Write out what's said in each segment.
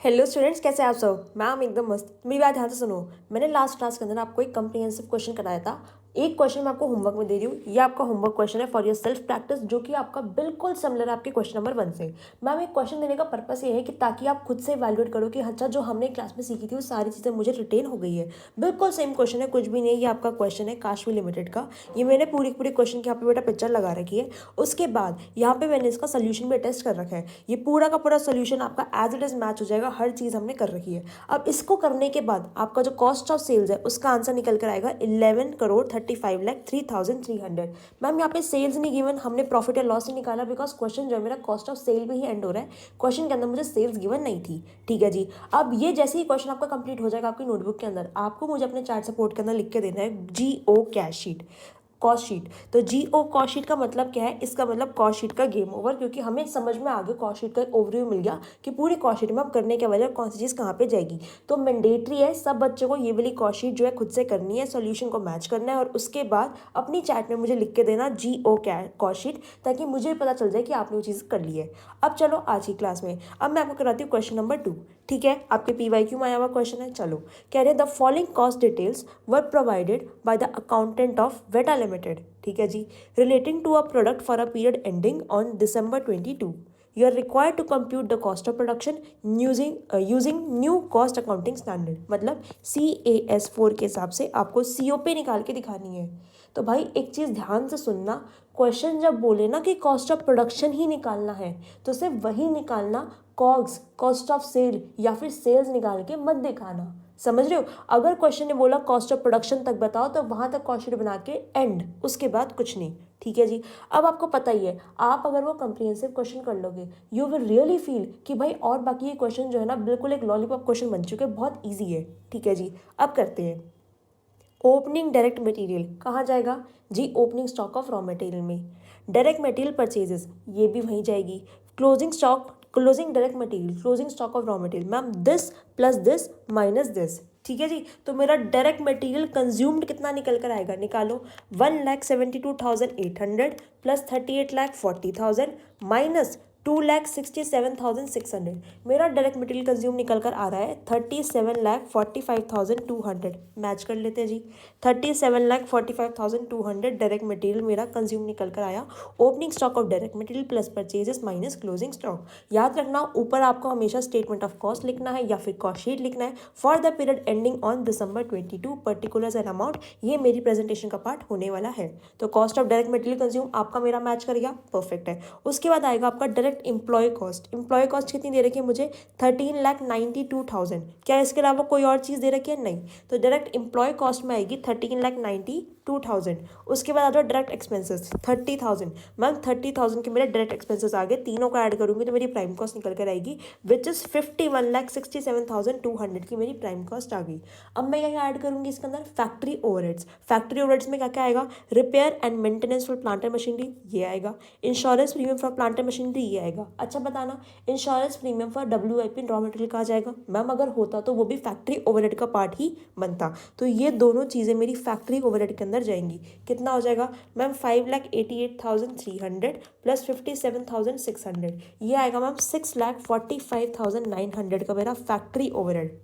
Hello students, कैसे हैं आप सब। मैम एकदम मस्त। मेरी बात ध्यान से सुनो। मैंने लास्ट क्लास के अंदर आपको एक कम्प्रिहेंसिव क्वेश्चन कराया था। एक क्वेश्चन मैं आपको होमवर्क में दे रही हूँ। ये आपका होमवर्क क्वेश्चन है फॉर योर सेल्फ प्रैक्टिस, जो कि आपका बिल्कुल सिमिलर है आपके क्वेश्चन नंबर 1 से। मैम एक क्वेश्चन देने का पर्पस ये है कि ताकि आप खुद से वैल्यूएट करो कि अच्छा जो हमने क्लास में सीखी थी वो सारी चीज़ें मुझे रिटेन हो गई है। बिल्कुल सेम क्वेश्चन है, कुछ भी नहीं है। ये आपका क्वेश्चन है काशवी लिमिटेड का। ये मैंने पूरी पूरी क्वेश्चन की यहाँ पे बेटा पिक्चर लगा रखी है। उसके बाद यहाँ पे मैंने इसका सोल्यूशन भी अटेस्ट कर रखा है। ये पूरा का पूरा सोल्यूशन आपका एज इट इज मैच हो जाएगा, हर चीज़ हमने कर रखी है। अब इसको करने के बाद आपका जो कॉस्ट ऑफ सेल्स है उसका आंसर निकल कर आएगा 11,35,03,300। मैम यहाँ पे सेल्स नहीं गिवन, हमने प्रॉफिट या लॉस नहीं निकाला बिकॉज क्वेश्चन जो है मेरा कॉस्ट ऑफ सेल में ही एंड हो रहा है। क्वेश्चन के अंदर मुझे सेल्स गिवन नहीं थी। ठीक है जी। अब ये जैसे ही क्वेश्चन आपका कंप्लीट हो जाएगा आपकी नोटबुक के अंदर, आपको मुझे अपने चैट सपोर्ट के अंदर लिख के देना है GO cash sheet, cost sheet. तो GO कॉस्ट शीट का मतलब क्या है? इसका मतलब कॉस्ट शीट का गेम ओवर, क्योंकि हमें समझ में आ गया, कॉस्ट शीट का एक ओवरव्यू मिल गया कि पूरी कॉस्ट शीट में हम करने के वजह कौन सी चीज़ कहाँ पे जाएगी। तो मैंडेटरी है सब बच्चों को ये वाली कॉस्ट शीट जो है खुद से करनी है, सॉल्यूशन को मैच करना है और उसके बाद अपनी चैट में मुझे लिख के देना GO कॉस्ट शीट, ताकि मुझे पता चल जाए कि आपने वो चीज़ कर ली है। अब चलो आज की क्लास में अब मैं आपको कराती हूँ क्वेश्चन नंबर 2। ठीक है, आपके PYQ में आया हुआ क्वेश्चन है। चलो, कह रहे the following cost details were provided by the accountant of Veta limited. ठीक है जी। Relating to a product for a period ending on December 22, you are required to compute the cost of production using new cost accounting standard। मतलब CAS4 के हिसाब से आपको COP निकाल के दिखानी है। तो भाई एक चीज़ ध्यान से सुनना, क्वेश्चन जब बोले ना कि कॉस्ट ऑफ प्रोडक्शन ही निकालना है तो सिर्फ वही निकालना, कॉग्स कॉस्ट ऑफ सेल या फिर सेल्स निकाल के मत दिखाना। समझ रहे हो? अगर क्वेश्चन ने बोला कॉस्ट ऑफ प्रोडक्शन तक बताओ तो वहां तक कॉस्ट शीट बना के एंड, उसके बाद कुछ नहीं। ठीक है जी। अब आपको पता ही है, आप अगर वो कंप्रिहेंसिव क्वेश्चन कर लोगे यू विल रियली फील कि भाई और बाकी ये क्वेश्चन जो है ना बिल्कुल एक लॉलीपॉप क्वेश्चन बन चुके हैं, बहुत ईजी है। ठीक है जी। अब करते हैं ओपनिंग डायरेक्ट मटेरियल कहाँ जाएगा जी? Opening stock of raw material में। डायरेक्ट मटेरियल परचेजेस ये भी वहीं जाएगी। Closing stock, closing direct material, closing stock of raw material. Ma'am this plus this minus this. ठीक है जी। तो मेरा डायरेक्ट मटेरियल कंज्यूम्ड कितना निकल कर आएगा? निकालो। 1,72,800 प्लस 38,40,000 माइनस 2,67,600। मेरा डायरेक्ट मटेरियल कंज्यूम निकल कर आ रहा है 37,45,200। मैच कर लेते हैं जी। 37,45,200 डायरेक्ट मटेरियल मेरा कंज्यूम निकल कर आया। Opening stock of direct material plus purchases minus closing stock. याद रखना ऊपर आपको हमेशा स्टेटमेंट ऑफ कॉस्ट लिखना है या फिर कॉस्ट शीट लिखना है for the period ending on December 22, particulars and amount. ये मेरी प्रेजेंटेशन का पार्ट होने वाला है। तो cost of direct material consume आपका मेरा मैच कर गया, परफेक्ट है। उसके बाद आएगा आपका direct employee cost. Employee cost कितनी दे रखी है मुझे? 13,92,000। क्या इसके अलावा कोई और चीज़ दे रखी है? नहीं। तो डायरेक्ट एम्प्लॉय कॉस्ट में आएगी 13,92,000। उसके बाद आ जाओ डायरेक्ट एक्सपेंसेस 30,000। मैम 30,000 के मेरे डायरेक्ट एक्सपेंसेस आ गए, तीनों को ऐड करूंगी तो मेरी प्राइम कॉस्ट निकल कर आएगी विच इज 51,67,200 की मेरी प्राइम कॉस्ट आ गई। अब मैं यहाँ ऐड करूंगी इसके अंदर फैक्ट्री ओवरहेड्स। फैक्ट्री ओवरहेड्स में क्या क्या आएगा? Repair and maintenance for plant and machinery ये आएगा। Insurance premium for plant and machinery ये आएगा। अच्छा बताना, insurance premium for WIP raw material कहाँ जाएगा? मैम अगर होता तो वो भी फैक्ट्री ओवरहेड का पार्ट ही बनता। तो ये दोनों चीज़ें मेरी फैक्ट्री ओवरहेड के अंदर जाएंगी। कितना हो जाएगा मैम? 5,88,300 प्लस 57,600। ये आएगा मैम 6,45,900 का मेरा फैक्ट्री ओवरहेड।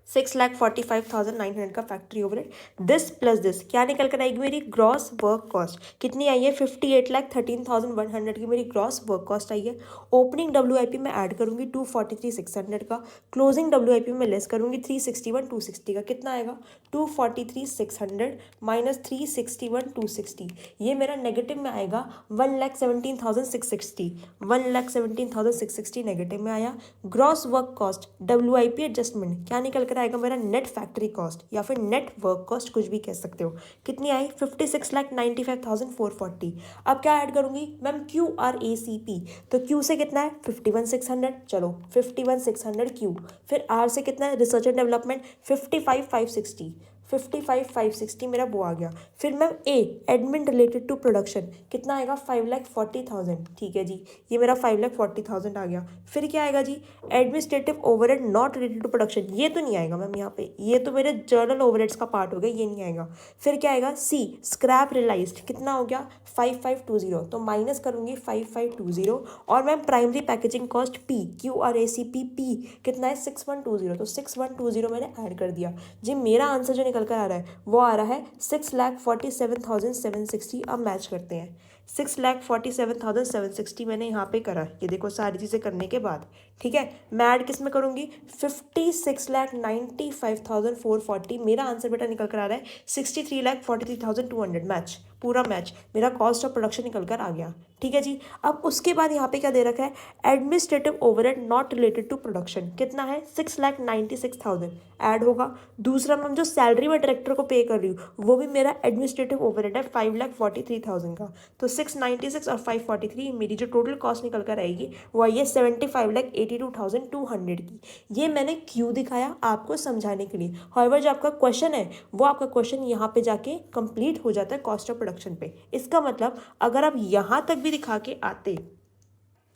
6,45,900 का factory overhead. This plus this क्या निकल कर आएगी मेरी? ग्रॉस वर्क कॉस्ट कितनी आई है? 58,13,100 की मेरी ग्रॉस वर्क कॉस्ट आई है। ओपनिंग WIP में ऐड करूंगी 243,600 का। क्लोजिंग WIP में लेस करूंगी 361,260 का। कितना आएगा? 243,600 माइनस 361,260। ये मेरा नेगेटिव में आएगा 1,17,660। 1,17,660 नेगेटिव में आया। Gross work cost WIP adjustment क्या निकल कर आएगा मेरा? नेट फैक्ट्री कॉस्ट या फिर नेट वर्क कॉस्ट, कुछ भी कह सकते हो। कितनी आई? 56,95,440। अब क्या ऐड करूंगी मैम? QRACP। तो Q से कितना है? 51,600। चलो 51,600 Q। फिर R से कितना है? Research and development 55,560। 55,560 मेरा वो आ गया। फिर ma'am a admin related to production कितना आएगा 5,40,000, ठीक है जी, ये मेरा 5,40,000 आ गया। फिर क्या आएगा जी administrative overhead not related to production, ये तो नहीं आएगा मैम यहाँ पे, ये तो मेरे जर्नल ओवरहेड्स का पार्ट हो गया, ये नहीं आएगा। फिर क्या आएगा सी स्क्रैप रियलाइज्ड कितना हो गया 5,520, तो माइनस करूँगी 5,520 और ma'am primary packaging cost P QRACP P कितना है 6,120, तो 6,120 मैंने ऐड कर दिया जी। मेरा आंसर जो निकल कर आ रहा है वो आ रहा है 6,47,760। अब मैच करते हैं, 6,47,760 मैंने यहाँ पे करा, ये देखो सारी चीज़ें करने के बाद, ठीक है। मैं ऐड किस में करूँगी 56,95,440, मेरा आंसर बेटा निकल कर आ रहा है 63,43,200, मैच पूरा मैच, मेरा कॉस्ट ऑफ प्रोडक्शन निकल कर आ गया, ठीक है जी। अब उसके बाद यहाँ पे क्या दे रखा है administrative overhead not related to production कितना है 6,96,000 ऐड होगा। दूसरा मैम जो सैलरी मैं डायरेक्टर को पे कर रही हूँ वो भी मेरा एडमिनिस्ट्रेटिव ओवरहेड है 5,43,000 का, तो 696 और 543 मेरी जो टोटल कॉस्ट निकल कर आएगी वो आई है 75,82,200 की। ये मैंने क्यों दिखाया आपको समझाने के लिए। हाउएवर जो आपका क्वेश्चन है वो आपका क्वेश्चन यहाँ पे जाके कंप्लीट हो जाता है कॉस्ट ऑफ प्रोडक्शन पे। इसका मतलब अगर आप यहाँ तक भी दिखा के आते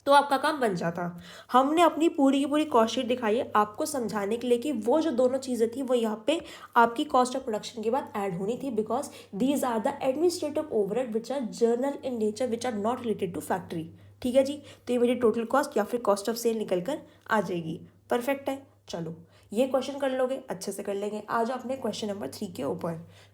तो आपका काम बन जाता। हमने अपनी पूरी की पूरी कॉस्ट शीट दिखाई है आपको समझाने के लिए कि वो जो दोनों चीज़ें थी वो यहाँ पे आपकी कॉस्ट ऑफ प्रोडक्शन के बाद ऐड होनी थी, because these are the administrative overhead which are general in nature which are not related to factory, ठीक है जी। तो ये मेरी टोटल कॉस्ट या फिर कॉस्ट ऑफ सेल निकल कर आ जाएगी। परफेक्ट है, चलो ये क्वेश्चन कर लोगे, अच्छे से कर लेंगे। आ जाओ अपने क्वेश्चन नंबर 3 के ऊपर।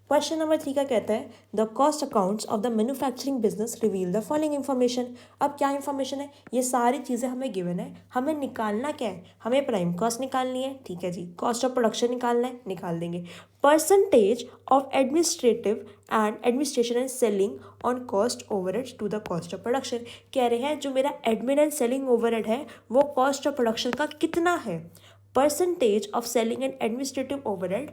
क्वेश्चन नंबर 3 का कहता है the cost accounts of the manufacturing business reveal the following information. अब क्या इन्फॉर्मेशन है, ये सारी चीज़ें हमें गिवन है, हमें निकालना क्या है, हमें प्राइम कॉस्ट निकालनी है, ठीक है जी। कॉस्ट ऑफ प्रोडक्शन निकालना है, निकाल देंगे। Percentage of administrative and administration and selling on cost overhead to the cost of production. कह रहे हैं जो मेरा एडमिन एंड सेलिंग ओवरहेड है वो कॉस्ट ऑफ प्रोडक्शन का कितना है। Percentage of selling and administrative overhead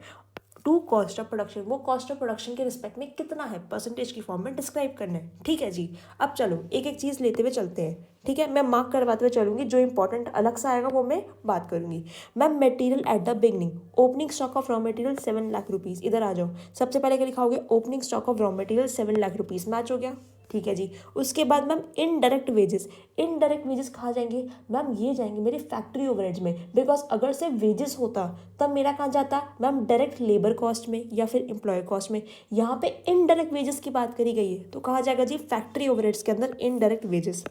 to cost of production, वो कॉस्ट ऑफ प्रोडक्शन के रिस्पेक्ट में कितना है परसेंटेज की फॉर्म में डिस्क्राइब करना है, ठीक है जी। अब चलो एक एक चीज़ लेते हुए चलते हैं, ठीक है। मैं मार्क करवाते हुए चलूंगी, जो इंपॉर्टेंट अलग से आएगा वो मैं बात करूंगी। Ma'am material at the beginning opening stock of raw material 7 lakh rupees, इधर आ जाओ। सबसे पहले क्या लिखाओगे opening stock of raw material 7 lakh rupees, match हो गया, ठीक है जी। उसके बाद ma'am indirect wages, indirect wages कहाँ जाएंगे मैम, ये जाएंगे मेरे फैक्ट्री ओवरहेड्स में, बिकॉज अगर से वेजेस होता तब मेरा कहाँ जाता मैम डायरेक्ट लेबर कॉस्ट में या फिर एम्प्लॉय कॉस्ट में। यहाँ पे इनडायरेक्ट वेजेस की बात करी गई है तो कहाँ जाएगा जी फैक्ट्री ओवरहेड्स के अंदर indirect wages,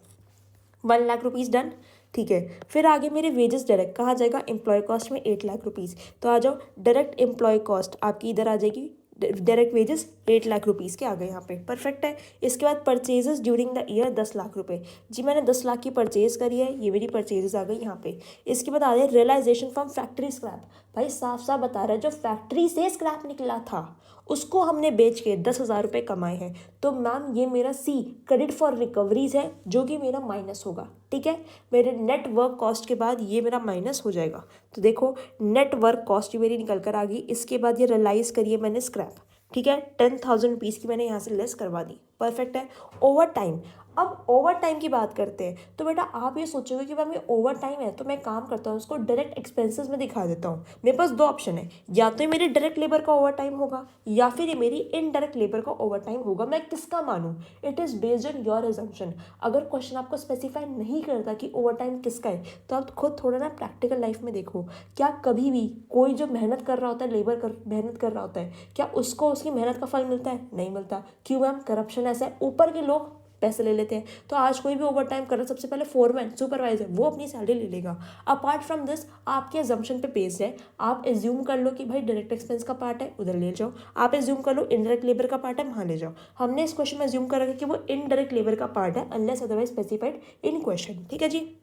1 lakh rupees done, ठीक है। फिर आगे मेरे वेजेस डायरेक्ट कहाँ जाएगा एम्प्लॉय कॉस्ट में 8 लाख रुपीज़, तो आ जाओ डायरेक्ट एम्प्लॉय कॉस्ट आपकी इधर आ जाएगी, डायरेक्ट वेजेस 8 लाख रुपीज़ के आ गए यहाँ पे, परफेक्ट है। इसके बाद purchases during the year 10 lakh रुपए, जी मैंने 10 लाख की परचेज करी है, ये मेरी परचेजेस आ गई यहाँ पे। इसके बाद आ रहे रियलाइजेशन फ्रॉम फैक्ट्री स्क्रैप, भाई साफ साफ बता रहा है जो फैक्ट्री से स्क्रैप निकला था उसको हमने बेच के 10,000 रुपये कमाए हैं, तो मैम ये मेरा सी क्रेडिट फॉर रिकवरीज है जो कि मेरा माइनस होगा, ठीक है। मेरे नेट वर्क कॉस्ट के बाद ये मेरा माइनस हो जाएगा, तो देखो नेट वर्क कॉस्ट मेरी निकल कर आ गई। इसके बाद ये रियलाइज करिए मैंने स्क्रैप, ठीक है, 10,000 रुपीज़ की मैंने यहाँ से लेस करवा दी, परफेक्ट है। ओवर टाइम, अब ओवर टाइम की बात करते हैं तो बेटा आप ये सोचोगे कि मैम ये ओवर टाइम है, तो मैं काम करता हूँ उसको डायरेक्ट एक्सपेंसेस में दिखा देता हूँ। मेरे पास दो ऑप्शन है, या तो ये मेरी डायरेक्ट लेबर का ओवर टाइम होगा या फिर ये मेरी इनडायरेक्ट लेबर का ओवर टाइम होगा। मैं किसका मानूँ, it is based on your assumption. अगर क्वेश्चन आपको स्पेसिफाई नहीं करता कि ओवर टाइम किसका है तो आप खुद थोड़ा ना प्रैक्टिकल लाइफ में देखो, क्या कभी भी कोई जो मेहनत कर रहा होता है मेहनत कर रहा होता है, क्या उसको उसकी मेहनत का फल मिलता है, नहीं मिलता। क्यों मैम, करप्शन ऐसा है, ऊपर के लोग पैसे ले लेते हैं। तो आज कोई भी ओवर टाइम कर रहा है, सबसे पहले फोरमैन सुपरवाइजर वो अपनी सैलरी ले लेगा। अपार्ट फ्रॉम दिस आपके एजम्पशन पे बेस्ड है, आप एज्यूम कर लो कि भाई डायरेक्ट एक्सपेंस का पार्ट है उधर ले जाओ, आप एज्यूम कर लो इनडायरेक्ट लेबर का पार्ट है वहाँ ले जाओ। हमने इस क्वेश्चन में एज्यूम कर रखा कि वो इनडायरेक्ट लेबर का पार्ट है unless otherwise specified in question, ठीक है जी।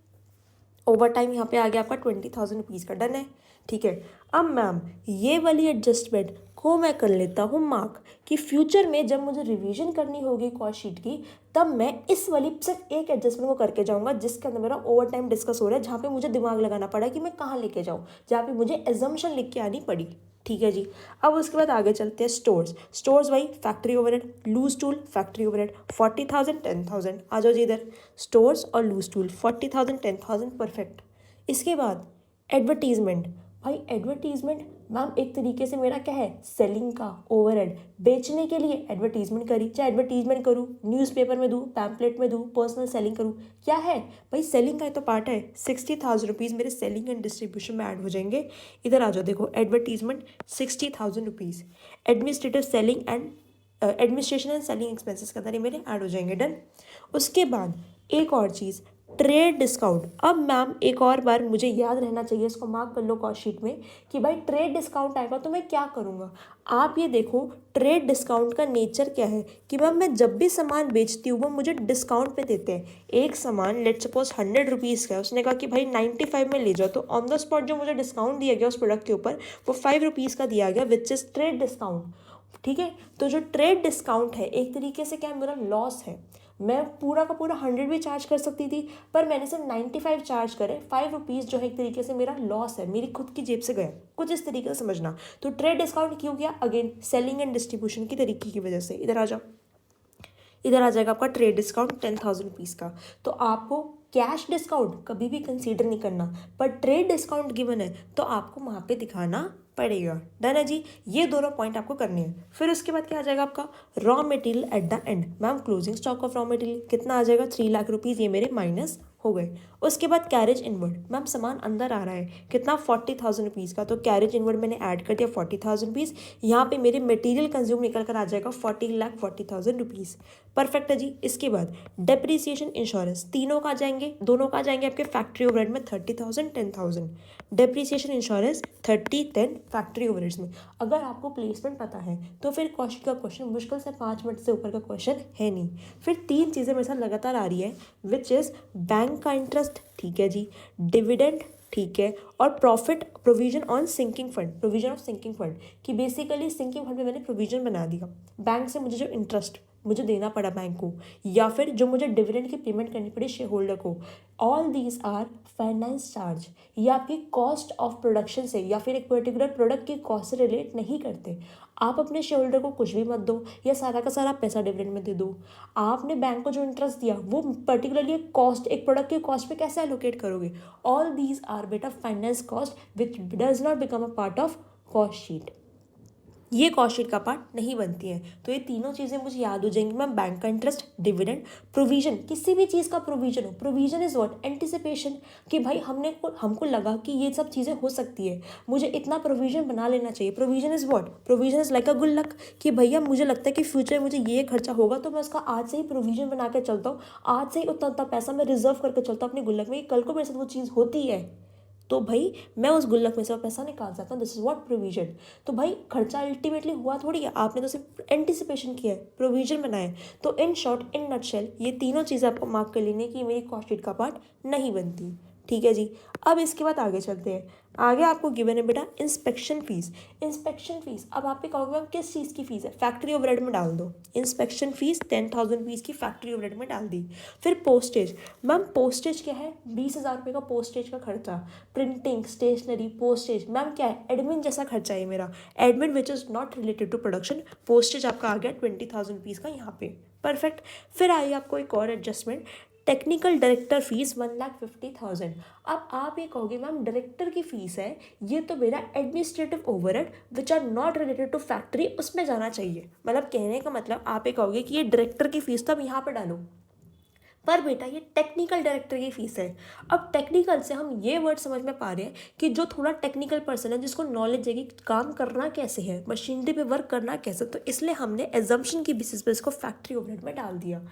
ओवर टाइम यहाँ पे आ गया आपका 20,000 रुपीज़ का, डन है, ठीक है। अब मैम ये वाली एडजस्टमेंट को मैं कर लेता हूँ मार्क कि फ्यूचर में जब मुझे रिवीजन करनी होगी कॉस्ट शीट की तब मैं इस वाली सिर्फ एक एडजस्टमेंट को करके जाऊँगा जिसके अंदर मेरा ओवर टाइम डिस्कस हो रहा है, जहाँ पे मुझे दिमाग लगाना पड़ा कि मैं कहाँ लेके जाऊँ, जहाँ पे मुझे एजम्पशन लिख के आनी पड़ी, ठीक है जी। अब उसके बाद आगे चलते हैं स्टोर्स भाई factory overhead, loose tool factory overhead 40,000 10,000, आ जाओ जी इधर। स्टोर्स और लूज टूल 40,000 10,000, परफेक्ट। इसके बाद एडवर्टीजमेंट भाई एडवर्टीजमेंट मैम एक तरीके से मेरा क्या है, सेलिंग का ओवरहेड। बेचने के लिए एडवर्टीजमेंट करी, चाहे एडवर्टीजमेंट करूँ, न्यूज़पेपर में दूँ, पैम्पलेट में दूँ, पर्सनल सेलिंग करूँ, क्या है भाई, सेलिंग का ही तो पार्ट है। 60,000 रुपीज़ मेरे सेलिंग एंड डिस्ट्रीब्यूशन में ऐड हो जाएंगे। इधर आ जाओ, देखो advertisement 60,000 rupees, administrative selling and administration and selling expenses का मेरे ऐड हो जाएंगे। डन। उसके बाद एक और चीज़, ट्रेड डिस्काउंट। अब मैम एक और बार मुझे याद रहना चाहिए, इसको मार्क कर लो कॉस्ट शीट में, कि भाई ट्रेड डिस्काउंट आएगा तो मैं क्या करूँगा। आप ये देखो ट्रेड डिस्काउंट का नेचर क्या है, कि मैम मैं जब भी सामान बेचती हूँ वो मुझे डिस्काउंट पे देते हैं। एक सामान लेट सपोज 100 रुपीज़ का है, उसने कहा कि भाई 95 में ले जाओ, तो ऑन द स्पॉट जो मुझे डिस्काउंट दिया गया उस प्रोडक्ट के ऊपर वो 5 रुपीज़ का दिया गया, विच इज़ ट्रेड डिस्काउंट। ठीक है, तो जो ट्रेड डिस्काउंट है एक तरीके से क्या मेरा लॉस है। मैं पूरा का पूरा 100 भी चार्ज कर सकती थी, पर मैंने सिर्फ 95 चार्ज करे, 5 रुपीज़ जो है एक तरीके से मेरा लॉस है, मेरी खुद की जेब से गया, कुछ इस तरीके से समझना। तो ट्रेड डिस्काउंट क्यों किया, अगेन सेलिंग एंड डिस्ट्रीब्यूशन की तरीके की वजह से। इधर आ जाओ, इधर आ जाएगा आपका ट्रेड डिस्काउंट 10,000 रुपीज़ का। तो आपको कैश डिस्काउंट कभी भी कंसीडर नहीं करना, पर ट्रेड डिस्काउंट गिवन है तो आपको वहाँ पे दिखाना पड़ेगा। डन है जी, ये दोनों पॉइंट आपको करने हैं। फिर उसके बाद क्या आ जाएगा आपका raw material at the end. Ma'am closing stock of raw material कितना आ जाएगा, 3,00,000 रुपीज़, ये मेरे माइनस हो गए। उसके बाद कैरेज इनवर्ड, मैम सामान अंदर आ रहा है कितना, 40,000 रुपीज़ का, तो कैरेज इनवर्ड मैंने ऐड कर दिया 40,000 रुपीज़। यहाँ पे मेरे मटेरियल कंज्यूम निकल कर आ जाएगा 40,40,000 रुपीज़। परफेक्ट है जी। इसके बाद डेप्रीसिएशन इंश्योरेंस, तीनों का जाएंगे, दोनों का जाएंगे आपके फैक्ट्री ओवरहेड में 30,000 10,000। डेप्रीसिएशन इंश्योरेंस 30 10 फैक्ट्री ओवरहेड्स में। अगर आपको प्लेसमेंट पता है तो फिर कॉस्ट का क्वेश्चन मुश्किल से 5 मिनट से ऊपर का क्वेश्चन है नहीं। फिर 3 चीज़ें मेरे साथ लगातार आ रही है, विच इज़ बैंक का इंटरेस्ट, ठीक है जी, डिविडेंड, ठीक है, और profit provision on sinking fund, provision of sinking fund, कि बेसिकली सिंकिंग फंड में मैंने प्रोविजन बना दिया, बैंक से मुझे जो इंटरेस्ट मुझे देना पड़ा बैंक को, या फिर जो मुझे डिविडेंड की पेमेंट करनी पड़ी शेयर होल्डर को, all these are finance charge. ये आपकी कॉस्ट ऑफ प्रोडक्शन से या फिर एक पर्टिकुलर प्रोडक्ट की कॉस्ट से रिलेट नहीं करते। आप अपने शेयर होल्डर को कुछ भी मत दो, या सारा का सारा पैसा डिविडेंड में दे दो, आपने बैंक को जो इंटरेस्ट दिया वो पर्टिकुलरली एक कॉस्ट, एक प्रोडक्ट की कॉस्ट पे कैसे एलोकेट करोगे। ऑल दीज आर बेटा finance cost which does not become a part of cost sheet, ये कॉस्ट शीट का पार्ट नहीं बनती है। तो ये तीनों चीज़ें मुझे याद हो जाएंगी मैम, बैंक का इंटरेस्ट, डिविडेंड, प्रोविजन, किसी भी चीज़ का प्रोविजन हो। प्रोविजन इज व्हाट, एंटिसिपेशन, कि भाई हमको लगा कि ये सब चीज़ें हो सकती है, मुझे इतना प्रोविजन बना लेना चाहिए। Provision is what, provision is like अ गुल्लक, कि भैया मुझे लगता है कि फ्यूचर में मुझे ये खर्चा होगा तो मैं उसका आज से ही प्रोविजन बना के चलता हूँ, आज से ही उतना उतना पैसा मैं रिजर्व करके चलता हूँ अपने गुल्लक में, कल को मेरे साथ वो चीज़ होती है तो भाई मैं उस गुल्लक में से वो पैसा निकाल सकता हूँ। This is what provision. तो भाई खर्चा अल्टीमेटली हुआ थोड़ी है, आपने तो सिर्फ एंटिसिपेशन किया है, प्रोविजन बनाया। तो इन शॉर्ट, इन नटशेल, ये तीनों चीज़ें आपको मार्क कर लेनी है कि मेरी कॉस्ट शीट का पार्ट नहीं बनती। ठीक है जी। अब इसके बाद आगे चलते हैं। आगे आपको गिवन है बेटा इंस्पेक्शन फीस। इंस्पेक्शन फीस, अब आप ये कहोगे मैम किस चीज़ की फीस है, फैक्ट्री ओवरहेड में डाल दो। इंस्पेक्शन फीस 10,000 रुपीज़ की फैक्ट्री ओवरहेड में डाल दी। फिर पोस्टेज, मैम पोस्टेज क्या है, 20,000 रुपये का पोस्टेज का खर्चा, प्रिंटिंग, स्टेशनरी, पोस्टेज, मैम क्या है, एडमिन जैसा खर्चा है मेरा, admin which is not related to production. Postage आपका आ गया 20,000 रुपीज़ का यहाँ पे। परफेक्ट। फिर आई आपको एक और एडजस्टमेंट, टेक्निकल डायरेक्टर फीस 1,50,000। अब आप ये कहोगे मैम डायरेक्टर की फीस है, ये तो मेरा administrative overhead which are not related to factory, उसमें जाना चाहिए। मतलब कहने का मतलब आप ये कहोगे कि ये डायरेक्टर की फीस तो अब यहाँ पे डालो, पर बेटा ये टेक्निकल डायरेक्टर की फीस है। अब टेक्निकल से हम ये वर्ड समझ में पा रहे हैं कि जो थोड़ा टेक्निकल पर्सन है, जिसको नॉलेज है कि काम करना कैसे है, मशीनरी पे वर्क करना कैसे, तो इसलिए हमने एजम्पशन की बेसिस पे इसको फैक्ट्री ओवरहेड में डाल दिया।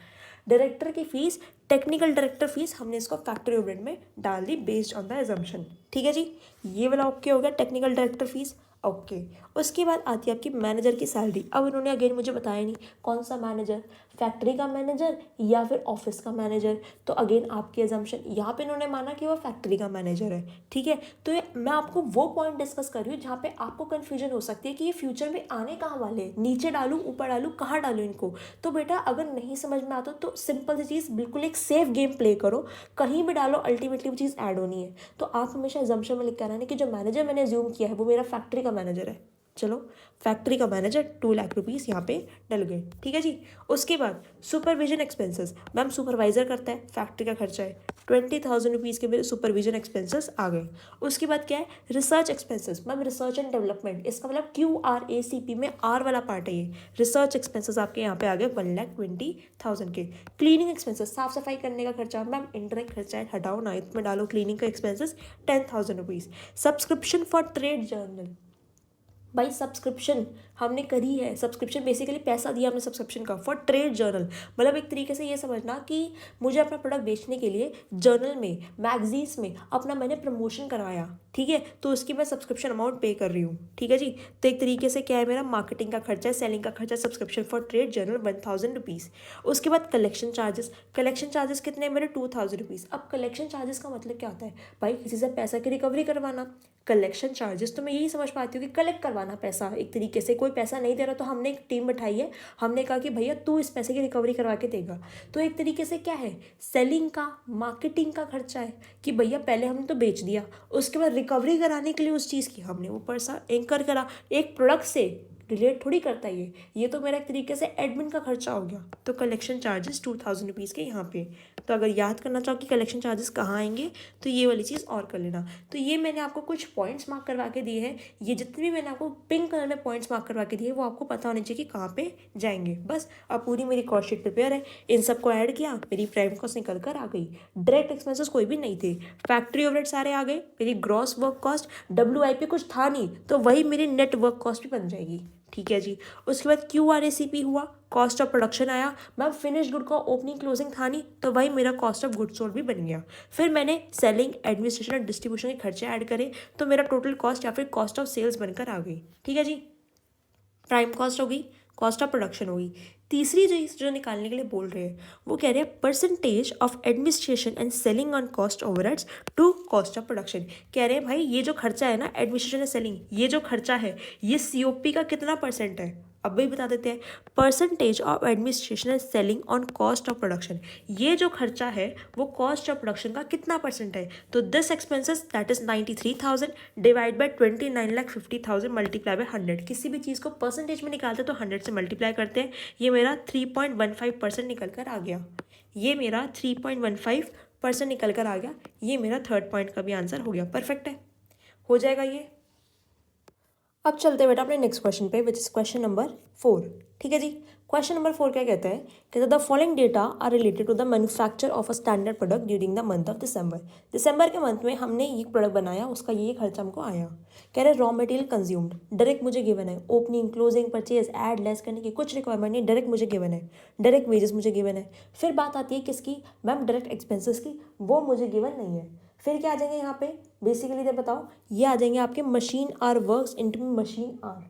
डायरेक्टर की फीस, टेक्निकल डायरेक्टर फीस, हमने इसको फैक्ट्री ओवरहेड में डाल दी बेस्ड ऑन द एजम्पशन। ठीक है जी, ये वाला ओके हो गया, टेक्निकल डायरेक्टर फीस ओके। उसके बाद आती है आपकी मैनेजर की सैलरी। अब इन्होंने अगेन मुझे बताया नहीं कौन सा मैनेजर, फैक्ट्री का मैनेजर या फिर ऑफिस का मैनेजर। तो अगेन आपकी एजम्पशन, यहाँ पे इन्होंने माना कि वो फैक्ट्री का मैनेजर है। ठीक है, तो ये मैं आपको वो पॉइंट डिस्कस कर रही हूँ जहाँ पे आपको कन्फ्यूजन हो सकती है कि ये फ्यूचर में आने कहाँ वाले हैं, नीचे डालूँ ऊपर डालूँ, कहाँ डालूँ इनको। तो बेटा अगर नहीं समझ में आता तो सिंपल सी चीज़, बिल्कुल एक सेफ गेम प्ले करो, कहीं भी डालो अल्टीमेटली वो चीज़ ऐड होनी है। तो आप हमेशा एजम्पशन में लिख कर आना कि जो मैनेजर मैंने एज्यूम किया है वो मेरा फैक्ट्री का मैनेजर है। चलो फैक्ट्री का मैनेजर 2 लाख रुपीज़ यहाँ पे डल गए, ठीक है जी। उसके बाद सुपरविजन एक्सपेंसेस, मैम सुपरवाइजर करता है, फैक्ट्री का खर्चा है, 20,000 रुपीज़ के मेरे सुपरविजन एक्सपेंसेस आ गए। उसके बाद क्या है, research expenses, ma'am research and development, इसका मतलब QRACP में R वाला पार्ट है ये। रिसर्च एक्सपेंसेस आपके यहाँ पे आ गए 1,20,000 के। क्लीनिंग एक्सपेंसेस, साफ सफाई करने का खर्चा, मैम इंटरेक्ट खर्चा है, हटाओ ना, इसमें डालो क्लीनिंग का expenses 10,000 rupees. Subscription for trade journal, भाई सब्सक्रिप्शन हमने करी है, सब्सक्रिप्शन बेसिकली पैसा दिया हमने सब्सक्रिप्शन का फॉर ट्रेड जर्नल, मतलब एक तरीके से ये समझना कि मुझे अपना प्रोडक्ट बेचने के लिए जर्नल में, मैगजीन्स में अपना मैंने प्रमोशन करवाया, ठीक है, तो उसकी मैं सब्सक्रिप्शन अमाउंट पे कर रही हूँ, ठीक है जी। तो एक तरीके से क्या है, मेरा मार्केटिंग का खर्चा है, सेलिंग का खर्चा, subscription for trade journal 1,000 rupees. उसके बाद कलेक्शन चार्जेस, कलेक्शन चार्जेस कितने हैं मेरे 2,000 रुपीज़। अब कलेक्शन चार्जेस का मतलब क्या होता है, भाई किसी से पैसा की रिकवरी करवाना। कलेक्शन चार्जेस तो मैं यही समझ पाती हूँ कि कलेक्ट करवाना पैसा, एक तरीके से कोई पैसा नहीं दे रहा तो हमने एक टीम बैठाई है, हमने कहा कि भैया तू इस पैसे की रिकवरी करवा के देगा। तो एक तरीके से क्या है, सेलिंग का, मार्केटिंग का खर्चा है कि भैया पहले हमने तो बेच दिया, उसके बाद रिकवरी कराने के लिए उस चीज़ की हमने वो पैसा एंकर करा, एक प्रोडक्ट से रिलेट थोड़ी करता है ये तो मेरा एक तरीके से एडमिन का खर्चा हो गया। तो कलेक्शन चार्जेस 2,000 रुपीज़ के यहाँ पे। तो अगर याद करना चाहो कि कलेक्शन चार्जेस कहाँ आएंगे तो ये वाली चीज़ और कर लेना। तो ये मैंने आपको कुछ पॉइंट्स मार्क करवा के दिए हैं, ये जितने भी मैंने आपको पिंक कलर में पॉइंट्स मार्क करवा के दिए वो आपको पता होने चाहिए कि कहाँ पे जाएंगे। बस अब पूरी मेरी कॉस्ट शीट प्रिपेयर है, इन सबको ऐड किया, मेरी प्राइम कॉस्ट निकल कर आ गई। डायरेक्ट एक्सपेंसेस कोई भी नहीं थे, फैक्ट्री ओवरहेड सारे आ गए, मेरी ग्रॉस वर्क कॉस्ट, WIP कुछ था नहीं तो वही मेरी नेट वर्क कॉस्ट भी बन जाएगी, ठीक है जी। उसके बाद QRACP हुआ, कॉस्ट ऑफ प्रोडक्शन आया, मैम फिनिश गुड का ओपनिंग क्लोजिंग था नहीं तो वही मेरा कॉस्ट ऑफ गुड सोल्ड भी बन गया। फिर मैंने सेलिंग, एडमिनिस्ट्रेशन और डिस्ट्रीब्यूशन के खर्चे ऐड करे तो मेरा टोटल कॉस्ट या फिर कॉस्ट ऑफ सेल्स बनकर आ गई, ठीक है जी। प्राइम कॉस्ट हो गई, कॉस्ट ऑफ प्रोडक्शन होगी। तीसरी चीज जो निकालने के लिए बोल रहे हैं वो कह रहे हैं percentage of administration and selling on cost overheads to cost of production. कह रहे हैं भाई ये जो खर्चा है ना, एडमिनिस्ट्रेशन एंड सेलिंग, ये जो खर्चा है ये COP का कितना परसेंट है, अब भी बता देते हैं। Percentage of administration and selling on cost of production, ये जो खर्चा है वो कॉस्ट ऑफ प्रोडक्शन का कितना परसेंट है। तो this expenses that is 93,000 divide by 29,50,000 multiply by 100। किसी भी चीज़ को परसेंटेज में निकालते तो 100 से मल्टीप्लाई करते हैं, ये मेरा 3.15% निकल कर आ गया, ये मेरा 3.15% निकल कर आ गया, ये मेरा थर्ड पॉइंट का भी आंसर हो गया। परफेक्ट है, हो जाएगा ये। अब चलते हैं बेटा अपने नेक्स्ट क्वेश्चन पे, विच इज क्वेश्चन नंबर 4, ठीक है जी। क्वेश्चन नंबर 4 क्या कहता है, कहता है the following data are related to the manufacture of a standard product during the month of December. दिसंबर के मंथ में हमने ये प्रोडक्ट बनाया, उसका ये खर्चा हमको आया। कह रहे रॉ मटेरियल कंज्यूम्ड, डायरेक्ट मुझे गिवन है, opening closing purchase add less करने की कुछ रिक्वायरमेंट नहीं, डायरेक्ट मुझे गिवन है, डायरेक्ट वेजेस मुझे गिवन है। फिर बात आती है किसकी, मैम डायरेक्ट एक्सपेंसेस की, वो मुझे गिवन नहीं है। फिर क्या आ जाएंगे यहाँ पे, बेसिकली इधर बताओ, ये आ जाएंगे आपके मशीन आर वर्क्स इनटू में machine hour,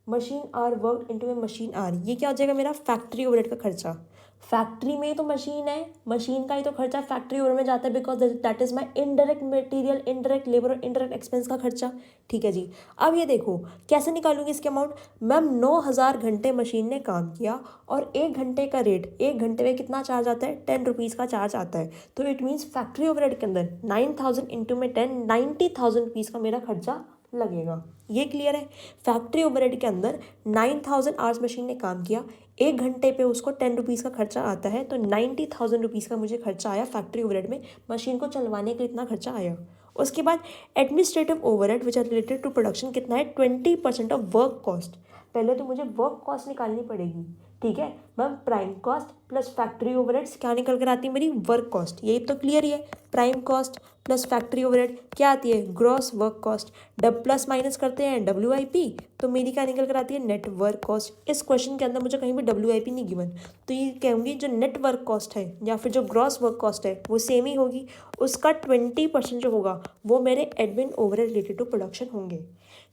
machine hour work into में मशीन आर, ये क्या हो जाएगा मेरा फैक्ट्री ओवरहेड का खर्चा। फैक्ट्री में ही तो मशीन है, मशीन का ही तो खर्चा फैक्ट्री ओवर में जाता है, because that is my indirect material, indirect labour और इनडायरेक्ट एक्सपेंस का खर्चा, ठीक है जी। अब ये देखो कैसे निकालूंगी इसके अमाउंट, मैम 9,000 घंटे मशीन ने काम किया और 1 घंटे का रेट, 1 घंटे में कितना चार्ज आता है, 10 रुपीज़ का चार्ज आता है। तो इट मीन्स फैक्ट्री ओवरहेड के अंदर 9,000 इंटू में 10, 90,000 रुपीज़ का मेरा खर्चा लगेगा। ये क्लियर है, फैक्ट्री ओवरहेड के अंदर 9,000 आवर्स मशीन ने काम किया, 1 घंटे पे उसको 10 रुपीज़ का खर्चा आता है, तो 90,000 रुपीज़ का मुझे खर्चा आया फैक्ट्री ओवरहेड में, मशीन को चलवाने के लिए इतना खर्चा आया। उसके बाद administrative overhead which are related to production कितना है, 20% ऑफ वर्क कॉस्ट। पहले तो मुझे वर्क कॉस्ट निकालनी पड़ेगी, ठीक है ma'am, prime cost plus factory overheads क्या निकल कर आती है मेरी, वर्क कॉस्ट, यही तो क्लियर ही है। Prime cost plus factory overhead क्या आती है, gross work cost, dub plus minus करते हैं WIP, तो मेरी क्या निकल कर आती है, नेट वर्क कॉस्ट। इस क्वेश्चन के अंदर मुझे कहीं भी WIP नहीं गिवन, तो ये कहूँगी जो नेट वर्क कॉस्ट है या फिर जो ग्रॉस वर्क कॉस्ट है वो सेम ही होगी, उसका 20% जो होगा वो मेरे admin overhead related to production होंगे।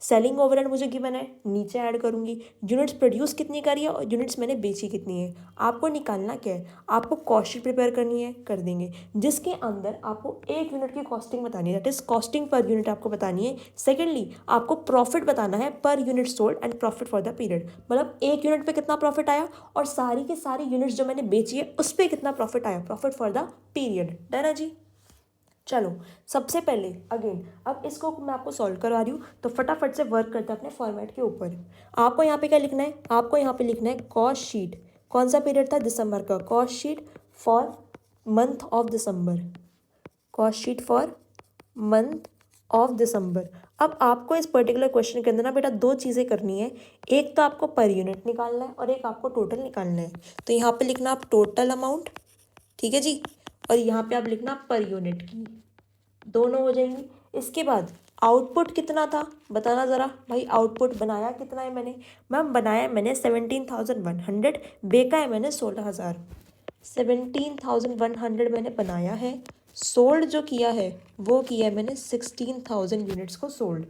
सेलिंग ओवरहेड मुझे गिवन है, नीचे ऐड करूँगी, यूनिट्स प्रोड्यूस कितनी करी है और यूनिट्स मैंने बेची कितनी है। आपको निकालना क्या है, आपको कॉस्ट शीट प्रिपेयर करनी है, कर देंगे, जिसके अंदर आपको 1 यूनिट की कॉस्टिंग बतानी है, that is costing per unit आपको बतानी है। सेकेंडली आपको प्रॉफिट बताना है per unit sold and profit for the period, मतलब 1 यूनिट पे कितना प्रॉफिट आया और सारी की सारी यूनिट्स जो मैंने बेची है उस पर कितना प्रॉफिट आया, profit for the period. Done है जी, चलो सबसे पहले अगेन अब इसको मैं आपको सॉल्व करवा रही हूँ, तो फटाफट से वर्क करते हैं अपने फॉर्मेट के ऊपर। आपको यहाँ पे क्या लिखना है, आपको यहाँ पे लिखना है कॉस्ट शीट। कौन सा पीरियड था, दिसंबर का। Cost sheet for month of December, cost sheet for month of दिसंबर। अब आपको इस पर्टिकुलर क्वेश्चन के अंदर ना बेटा दो चीज़ें करनी है, एक तो आपको पर यूनिट निकालना है और एक आपको टोटल निकालना है। तो यहाँ पे लिखना आप टोटल अमाउंट, ठीक है जी, और यहाँ पे आप लिखना पर यूनिट की, दोनों हो जाएंगी। इसके बाद आउटपुट कितना था बताना ज़रा भाई, आउटपुट बनाया कितना है मैंने। मैम बनाया मैंने 17,100, बेचा है मैंने 16,000। 17,100 मैंने बनाया है, सोल्ड जो किया है वो किया है मैंने 16,000 यूनिट्स को सोल्ड,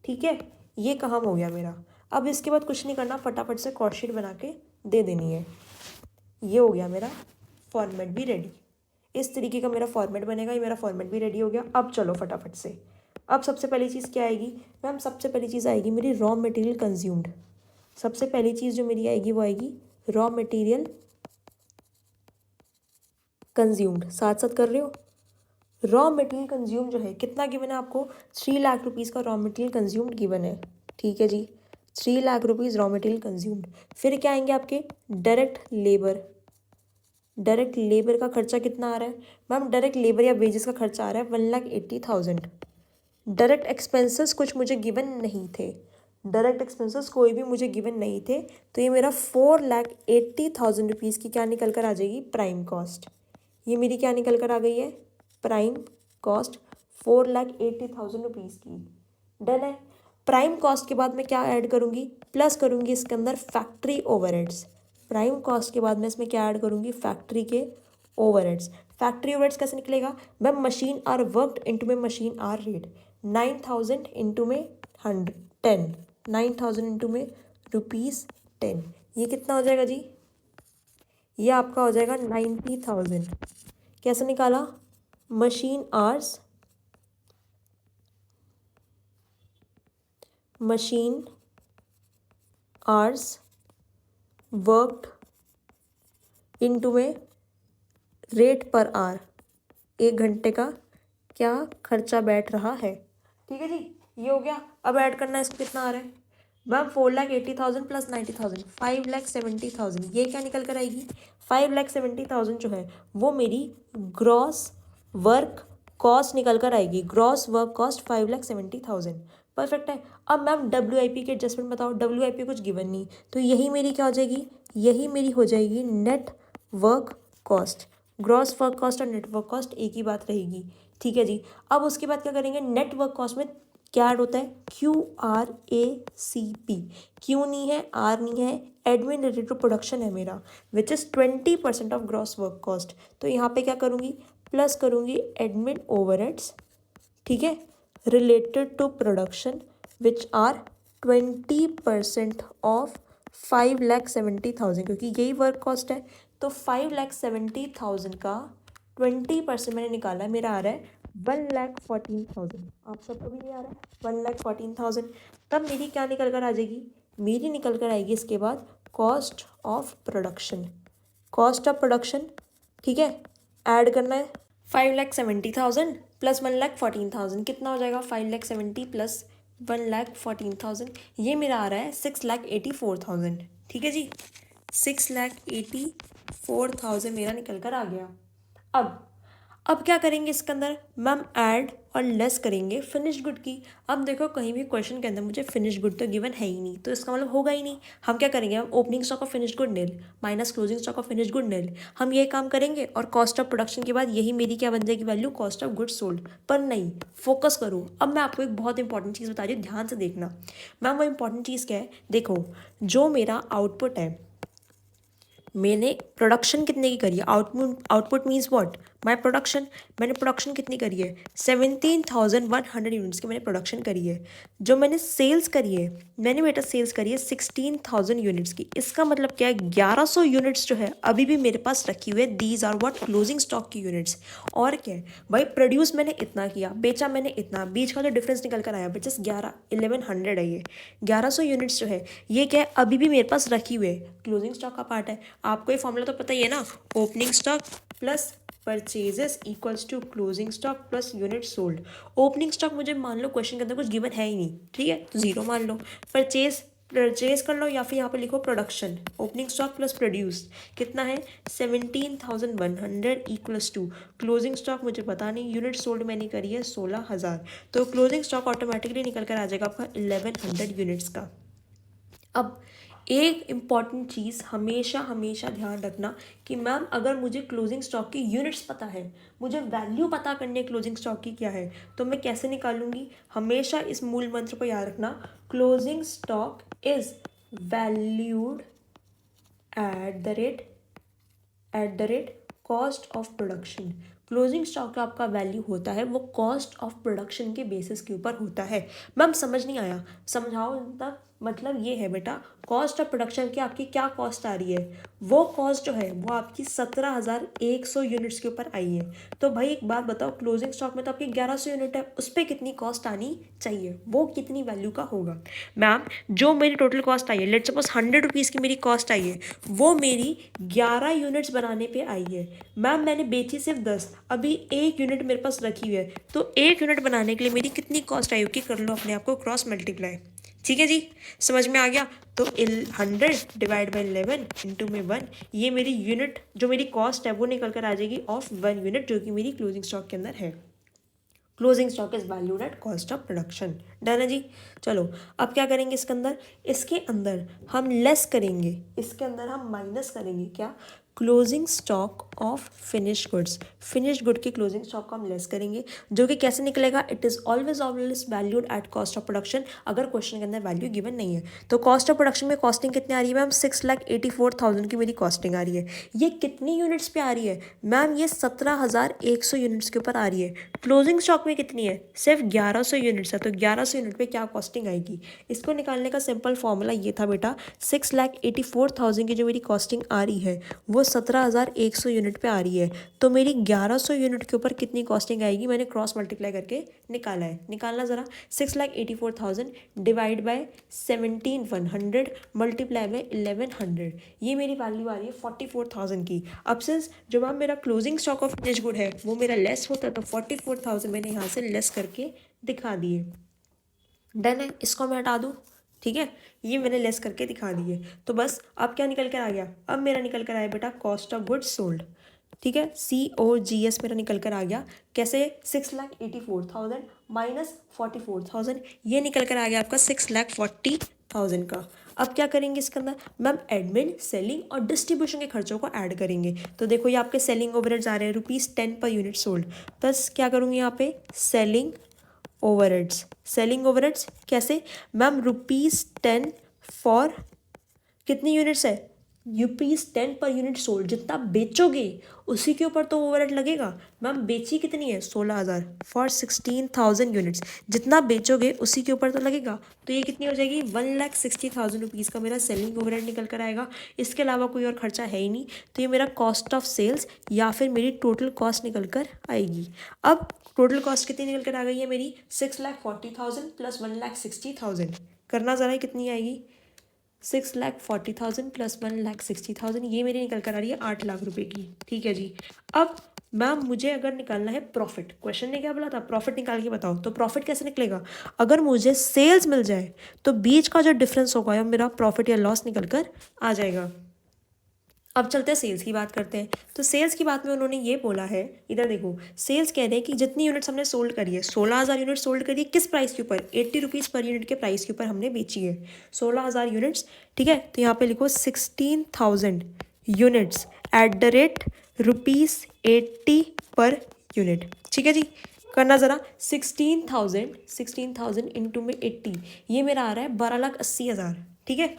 ठीक है। ये काम हो गया मेरा। अब इसके बाद कुछ नहीं करना, फटाफट से कॉस्ट शीट बना के दे देनी है। ये हो गया मेरा फॉर्मेट भी रेडी, इस तरीके का मेरा फॉर्मेट बनेगा, ये मेरा फॉर्मेट भी रेडी हो गया। अब चलो फटाफट से, अब सबसे पहली चीज़ क्या आएगी मैम, सबसे पहली चीज़ आएगी मेरी रॉ मटेरियल कंज्यूम्ड। सबसे पहली चीज़ जो मेरी आएगी वो आएगी रॉ मटेरियल कंज्यूम्ड। साथ साथ कर रहे हो, रॉ मटेरियल कंज्यूम जो है कितना गिवन है आपको, 3 लाख रुपीज़ का रॉ मटेरियल कंज्यूम्ड गिवन है, ठीक है जी। 3 lakh rupees raw material consumed. फिर क्या आएंगे आपके डायरेक्ट लेबर। डायरेक्ट लेबर का खर्चा कितना आ रहा है मैम, डायरेक्ट लेबर या वेजेस का खर्चा आ रहा है 1,80,000। डायरेक्ट एक्सपेंसेस कुछ मुझे गिवन नहीं थे, डायरेक्ट एक्सपेंसेस कोई भी मुझे गिवन नहीं थे, तो ये मेरा 4,80,000 रुपीज़ की क्या निकल कर आ जाएगी, प्राइम कॉस्ट। ये मेरी क्या निकल कर आ गई है, प्राइम कॉस्ट 4,80,000 रुपीज़ की। डन है। प्राइम कॉस्ट के बाद मैं क्या ऐड करूँगी, प्लस करूँगी इसके अंदर फैक्ट्री ओवरहेड्स। प्राइम कॉस्ट के बाद मैं इसमें क्या ऐड करूँगी, फैक्ट्री के ओवरहेड्स। फैक्ट्री ओवरहेड्स कैसे निकलेगा ma'am, machine hour worked into में मशीन आर रेट, 9,000 इंटू में 10, 9,000 इंटू में ₹10। ये कितना हो जाएगा जी, ये आपका हो जाएगा 90,000। कैसे निकाला, machine hours, machine hours worked into में रेट पर आर, 1 घंटे का क्या खर्चा बैठ रहा है, ठीक है जी। ये हो गया। अब ऐड करना है, इसको कितना आ रहा है मैम, 4,80,000 प्लस 90,000, 5,70,000। ये क्या निकल कर आएगी, 5,70,000 जो है वो मेरी ग्रॉस वर्क कॉस्ट निकल कर आएगी। ग्रॉस वर्क कॉस्ट 5,70,000, परफेक्ट है। अब मैम WIP के एडजस्टमेंट बताओ, WIP कुछ गिवन नहीं, तो यही मेरी क्या हो जाएगी, यही मेरी हो जाएगी net work cost. Gross work cost और नेट वर्क कॉस्ट एक ही बात रहेगी, ठीक है जी। अब उसके बाद क्या करेंगे, नेट वर्क कॉस्ट में क्या ऐड होता है, QRACP। क्यू नहीं है, आर नहीं है, एडमिन रिलेटेड टू प्रोडक्शन है मेरा, विच is 20% of gross work cost. तो यहाँ पे क्या करूँगी, प्लस करूँगी एडमिन ओवरहेड्स, ठीक है, related to production which are 20% of 5,70,000, क्योंकि यही वर्क कॉस्ट है। तो 5,70,000 का 20% मैंने निकाला है, मेरा आ रहा है 1,14,000। आप सबको भी नहीं आ रहा है 1,14,000। तब मेरी क्या निकल कर आ जाएगी, मेरी निकल कर आएगी इसके बाद cost of production. Cost of production, ठीक है, ऐड करना है 5,70,000 प्लस 1,14,000, कितना हो जाएगा, 5,70,000 प्लस 1,14,000, ये मेरा आ रहा है 6,84,000, ठीक है जी। 6,84,000 मेरा निकल कर आ गया। अब क्या करेंगे इसके अंदर मैम, ऐड और लेस करेंगे फिनिश गुड की। अब देखो कहीं भी क्वेश्चन के अंदर मुझे फिनिश गुड तो गिवन है ही नहीं, तो इसका मतलब होगा ही नहीं। हम क्या करेंगे, हम opening stock of finish good nil minus closing stock of finish good nil, हम ये काम करेंगे और कॉस्ट ऑफ प्रोडक्शन के बाद यही मेरी क्या बन जाएगी value, cost of goods sold. पर नहीं, फोकस करो। अब मैं आपको एक बहुत इंपॉर्टेंट चीज़ बता रही हूँ, ध्यान से देखना मैम। वो इंपॉर्टेंट चीज़ क्या है, देखो जो मेरा आउटपुट है, मैंने प्रोडक्शन कितने की करी है, output means what, my production. मैंने प्रोडक्शन कितनी करी है, 17,100 यूनिट्स की मैंने प्रोडक्शन करी है। जो मैंने सेल्स करी है, मैंने बेटा सेल्स करी है 16,000 यूनिट्स की। इसका मतलब क्या है, 1,100 यूनिट्स जो है अभी भी मेरे पास रखी हुई है, these are what, closing stock की यूनिट्स। और क्या है भाई, प्रोड्यूस मैंने इतना किया, बेचा मैंने इतना, बीच का जो डिफरेंस निकल कर आया बेचा 1100 है। ये 1,100 यूनिट्स जो है ये क्या है, अभी भी मेरे पास रखी हुई है, क्लोजिंग स्टॉक का पार्ट है। आपको ये फॉर्मूला तो पता ही है ना, opening stock plus purchases equals to closing stock plus unit sold. Opening stock मुझे मान लो क्वेश्चन के अंदर कुछ गिवन है ही नहीं, ठीक है, तो जीरो मान लो। परचेज कर लो या फिर यहाँ पे लिखो production, opening stock plus produced कितना है 17,100 इक्वल्स टू क्लोजिंग स्टॉक मुझे पता नहीं, यूनिट सोल्ड मैंने करी है 16,000, तो क्लोजिंग स्टॉक ऑटोमेटिकली निकल कर आ जाएगा आपका 1100 यूनिट्स का। अब एक इम्पॉर्टेंट चीज़ हमेशा हमेशा ध्यान रखना कि मैम अगर मुझे क्लोजिंग स्टॉक की यूनिट्स पता है, मुझे वैल्यू पता करनी है क्लोजिंग स्टॉक की क्या है, तो मैं कैसे निकालूंगी, हमेशा इस मूल मंत्र को याद रखना, closing stock is valued at the rate cost of production. Closing stock का आपका वैल्यू होता है वो कॉस्ट ऑफ प्रोडक्शन के बेसिस के ऊपर होता है। मैम समझ नहीं आया, समझाओ तक। मतलब ये है बेटा, कॉस्ट ऑफ प्रोडक्शन की आपकी क्या कॉस्ट आ रही है, वो कॉस्ट जो है वो आपकी 17,100 यूनिट्स के ऊपर आई है। तो भाई एक बात बताओ, क्लोजिंग स्टॉक में तो आपकी 1100 यूनिट है, उस पर कितनी कॉस्ट आनी चाहिए, वो कितनी वैल्यू का होगा। मैम जो मेरी टोटल कॉस्ट आई है, लेट सपोज 100 रुपीज़ की मेरी कॉस्ट आई है, वो मेरी 11 यूनिट्स बनाने पे आई है। मैम मैंने बेची सिर्फ 10, अभी एक यूनिट मेरे पास रखी हुई है, तो एक यूनिट बनाने के लिए मेरी कितनी कॉस्ट आई होगी, कर लो अपने आप को क्रॉस मल्टीप्लाई। ठीक है जी, समझ में आ गया। तो 100 डिवाइड बाई 11 इंटू में 1, ये मेरी यूनिट जो मेरी कॉस्ट है वो निकल कर आ जाएगी ऑफ 1 यूनिट, जो कि मेरी क्लोजिंग स्टॉक के अंदर है। Closing stock is valued at cost of production. Done है जी। चलो अब क्या करेंगे, इसके अंदर हम लेस करेंगे, इसके अंदर हम माइनस करेंगे क्या, closing stock of finish goods. Finish good की क्लोजिंग स्टॉक को हम लेस करेंगे, जो कि कैसे निकलेगा, it is always valued at cost of production, अगर क्वेश्चन के अंदर वैल्यू गिवन नहीं है। तो कॉस्ट ऑफ प्रोडक्शन में कॉस्टिंग कितनी आ रही है मैम, 6,84,000 की मेरी कॉस्टिंग आ रही है। ये कितनी यूनिट्स पे आ रही है मैम, ये 17,100 यूनिट्स के ऊपर आ रही है। क्लोजिंग स्टॉक में कितनी है, सिर्फ 1100 यूनिट्स है, तो 1100 यूनिट पे क्या कॉस्टिंग आएगी। इसको निकालने का सिंपल फॉर्मूला ये था बेटा, 6,84,000 की जो मेरी कॉस्टिंग आ रही है वो 17,100 यूनिट पे आ रही है, तो मेरी 1100 यूनिट के ऊपर कितनी कॉस्टिंग आएगी, मैंने क्रॉस मल्टीप्लाई करके निकाला है। निकालना ज़रा, 6,84,000 डिवाइड बाय 17,100 मल्टीप्लाई बाय 1100, ये मेरी वैल्यू आ रही है 44,000 की। अब सिंस जो मैम मेरा closing stock of finish good है वो मेरा लेस होता है, तो 44,000 मैंने यहाँ से लेस करके दिखा दिए। डन है, इसको मैं हटा दूँ, ठीक है, ये मैंने लेस करके दिखा दिए। तो बस अब क्या निकल कर आ गया, अब मेरा निकल कर आया बेटा कॉस्ट ऑफ गुड्स सोल्ड, ठीक है, COGS मेरा निकल कर आ गया। कैसे, 6,84,000 माइनस 44,000, ये निकल कर आ गया आपका 6,40,000 का। अब क्या करेंगे इसके अंदर मैम, एडमिन, सेलिंग और डिस्ट्रीब्यूशन के खर्चों को ऐड करेंगे। तो देखो ये आपके सेलिंग ओवरहेड्स आ रहे हैं ₹10 पर यूनिट सोल्ड, बस क्या करूँगी यहाँ पे, सेलिंग ओवरहेड्स। सेलिंग ओवरहेड्स कैसे मैम, ₹10 फॉर कितनी यूनिट्स है, ₹10 पर यूनिट सोल्ड, जितना बेचोगे उसी के ऊपर तो ओवरहेड लगेगा। मैम बेची कितनी है, 16,000 फॉर 16,000 यूनिट्स, जितना बेचोगे उसी के ऊपर तो लगेगा, तो ये कितनी हो जाएगी, 1,60,000 रुपीज़ का मेरा सेलिंग ओवरहेड निकल कर आएगा। इसके अलावा कोई और खर्चा है ही नहीं, तो ये मेरा कॉस्ट ऑफ सेल्स या फिर मेरी टोटल कॉस्ट निकल कर आएगी। अब टोटल कॉस्ट कितनी निकल कर आ गई है मेरी, 6,40,000 प्लस 1,60,000, करना ज़रा कितनी आएगी, 6,40,000 प्लस 1,60,000, ये मेरी निकल कर आ रही है 8 लाख रुपए की। ठीक है जी। अब मैम मुझे अगर निकालना है प्रॉफिट, क्वेश्चन ने क्या बोला था, प्रॉफिट निकाल के बताओ, तो प्रॉफिट कैसे निकलेगा, अगर मुझे सेल्स मिल जाए तो बीच का जो डिफरेंस होगा मेरा प्रॉफिट या लॉस निकल कर आ जाएगा। अब चलते हैं सेल्स की बात करते हैं। तो सेल्स की बात में उन्होंने ये बोला है, इधर देखो, सेल्स कह रहे हैं कि जितनी यूनिट्स हमने सोल्ड करी है, 16,000 यूनिट सोल्ड करी है, किस प्राइस के ऊपर, 80 रुपीज़ पर यूनिट के प्राइस के ऊपर हमने बेची है 16,000 यूनिट्स। ठीक है, तो यहाँ पे लिखो 16,000 units at the rate ₹80 per unit. ठीक है जी, करना ज़रा, 16,000 इंटू में 80, ये मेरा आ रहा है 12,80,000। ठीक है,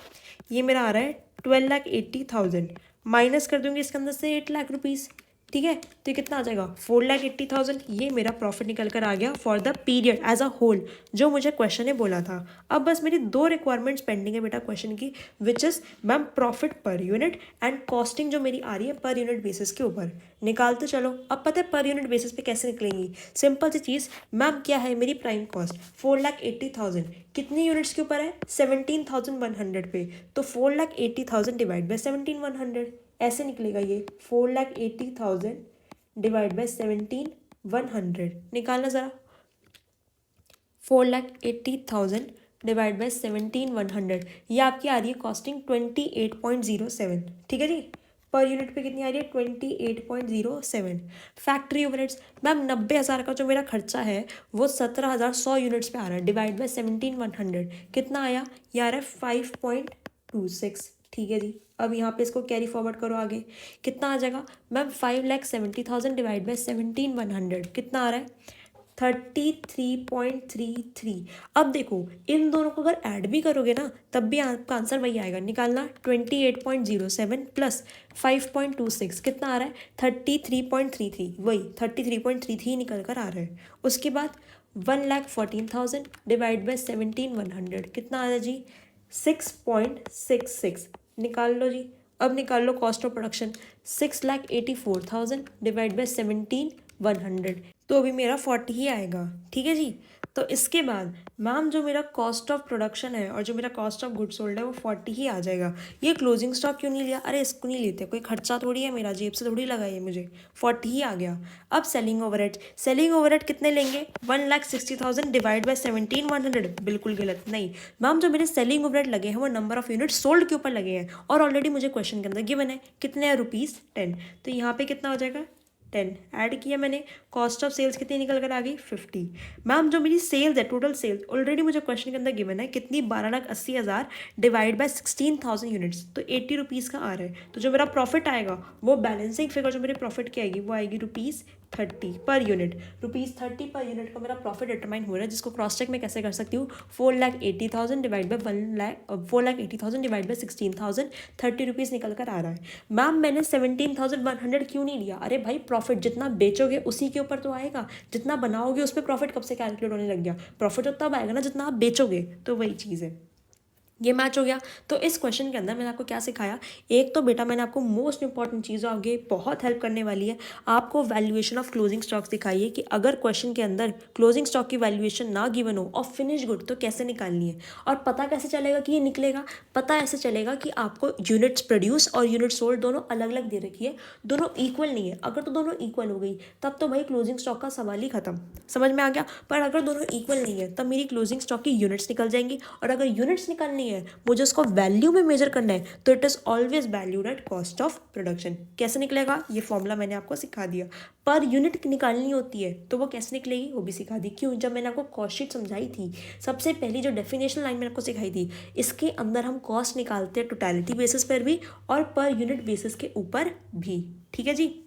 ये मेरा आ रहा है 12,80,000, माइनस कर दूंगी इसके अंदर से 8 लाख रुपीज़। ठीक है, तो ये कितना आ जाएगा, 4,80,000, ये मेरा प्रॉफिट निकल कर आ गया for the period as a whole, जो मुझे क्वेश्चन ने बोला था। अब बस मेरी 2 रिक्वायरमेंट्स पेंडिंग है बेटा क्वेश्चन की, which is ma'am profit per unit and costing जो मेरी आ रही है पर यूनिट बेसिस के ऊपर। निकालते चलो। अब पता है पर यूनिट बेसिस पे कैसे निकलेंगी, सिंपल सी चीज़ मैम, क्या है मेरी प्राइम कॉस्ट 4,80,000, कितनी यूनिट्स के ऊपर है, 17,100 पे, तो 4,80,000 डिवाइड बाई 17,100, ऐसे निकलेगा ये 4,80,000 डिवाइड बाय 17,100 निकालना ज़रा। 4,80,000 डिवाइड बाय 17,100, ये आपकी आ रही है कॉस्टिंग 28.07। ठीक है जी, पर यूनिट पे कितनी आ रही है 28.07। फैक्ट्री ओवरहेड्स मैम 90,000 का जो मेरा खर्चा है वो 17,100 यूनिट्स पे आ रहा है, डिवाइड बाय 17,100 कितना आया, ये आ रहा है 5.26। ठीक है जी, अब यहाँ पे इसको कैरी फॉरवर्ड करो आगे, कितना आ जाएगा मैम 5,70,000 डिवाइड बाय 17,100 कितना आ रहा है 33.33। अब देखो इन दोनों को अगर ऐड भी करोगे ना तब भी आपका आंसर वही आएगा, निकालना 28.07 प्लस 5.26 कितना आ रहा है 33.33, वही 33.33 निकल कर आ रहा है। उसके बाद 1,14,000 डिवाइड बाय 17,100 कितना आ रहा है जी 6.66 निकाल लो जी। अब निकाल low cost of production 6,84,000 divide by 17,100, तो अभी मेरा 40 ही आएगा। ठीक है जी, तो इसके बाद मैम जो मेरा कॉस्ट ऑफ प्रोडक्शन है और जो मेरा कॉस्ट ऑफ गुड्स सोल्ड है वो 40 ही आ जाएगा। ये क्लोजिंग स्टॉक क्यों नहीं लिया, अरे इसको नहीं लेते, कोई खर्चा थोड़ी है मेरा, जेब से थोड़ी लगा ये मुझे, 40 ही आ गया। अब सेलिंग ओवरहेड, सेलिंग ओवरहेड कितने लेंगे 1,60,000 डिवाइड बाय 17,100, बिल्कुल गलत नहीं मैम, जो मेरे सेलिंग ओवरहेड लगे हैं वो नंबर ऑफ यूनिट सोल्ड के ऊपर लगे हैं और ऑलरेडी मुझे क्वेश्चन के अंदर गिवन है कितने हैं ₹10, तो यहाँ पे कितना हो जाएगा 10 ऐड किया मैंने, कॉस्ट ऑफ सेल्स कितनी निकल कर आ गई 50। मैम जो मेरी सेल्स है टोटल सेल्स ऑलरेडी मुझे क्वेश्चन के अंदर गिवन है कितनी 12,80,000 डिवाइड बाय 16,000 यूनिट्स, तो 80 रुपीज़ का आ रहा है। तो जो मेरा प्रॉफिट आएगा वो बैलेंसिंग फिगर जो मेरे प्रॉफिट की आएगी वो आएगी ₹30 पर यूनिट, ₹30 पर यूनिट का मेरा प्रॉफिट डिटरमाइन हो रहा है, जिसको क्रॉस चेक मैं कैसे कर सकती हूँ 4,80,000 डिवाइड बाय 4,80,000 डिवाइड बाय 16,000 ₹30 निकल कर आ रहा है। मैम मैंने 17,100 क्यों नहीं लिया, अरे भाई प्रॉफिट जितना बेचोगे उसी के ऊपर तो आएगा, जितना बनाओगे उस पर प्रॉफिट कब से कैलकुलेट होने लग गया, प्रॉफिट तो तब आएगा ना जितना आप बेचोगे, तो वही चीज़ है। ये मैच हो गया। तो इस क्वेश्चन के अंदर मैंने आपको क्या सिखाया, एक तो बेटा मैंने आपको मोस्ट इंपॉर्टेंट चीज़ आगे बहुत हेल्प करने वाली है, आपको वैल्यूएशन ऑफ क्लोजिंग स्टॉक सिखाई है कि अगर क्वेश्चन के अंदर क्लोजिंग स्टॉक की वैल्यूएशन ना गिवन हो और फिनिश गुड तो कैसे निकालनी है, और पता कैसे चलेगा कि ये निकलेगा, पता ऐसे चलेगा कि आपको यूनिट्स प्रोड्यूस और यूनिट सोल्ड दोनों अलग अलग दे रखी है, दोनों इक्वल नहीं है, अगर तो दोनों इक्वल हो गई तब तो भाई क्लोजिंग स्टॉक का सवाल ही खत्म, समझ में आ गया। पर अगर दोनों इक्वल नहीं है तब मेरी क्लोजिंग स्टॉक की यूनिट्स निकल जाएंगी, और अगर यूनिट्स निकालनी है मुझे उसको वैल्यू में मेजर करना है तो it is always valued at cost of production. कैसे निकलेगा ये फॉर्मूला मैंने आपको सिखा दिया। पर यूनिट निकालनी होती है तो वो कैसे निकलेगी वो भी सिखा दी। क्यों, जब मैंने आपको कॉस्ट शीट समझाई थी सबसे पहली जो डेफिनेशन लाइन मैंने आपको सिखाई थी, इसके अंदर हम कॉस्ट निकालते हैं टोटलिटी बेसिस पर भी और पर यूनिट बेसिस के ऊपर भी। ठीक है जी।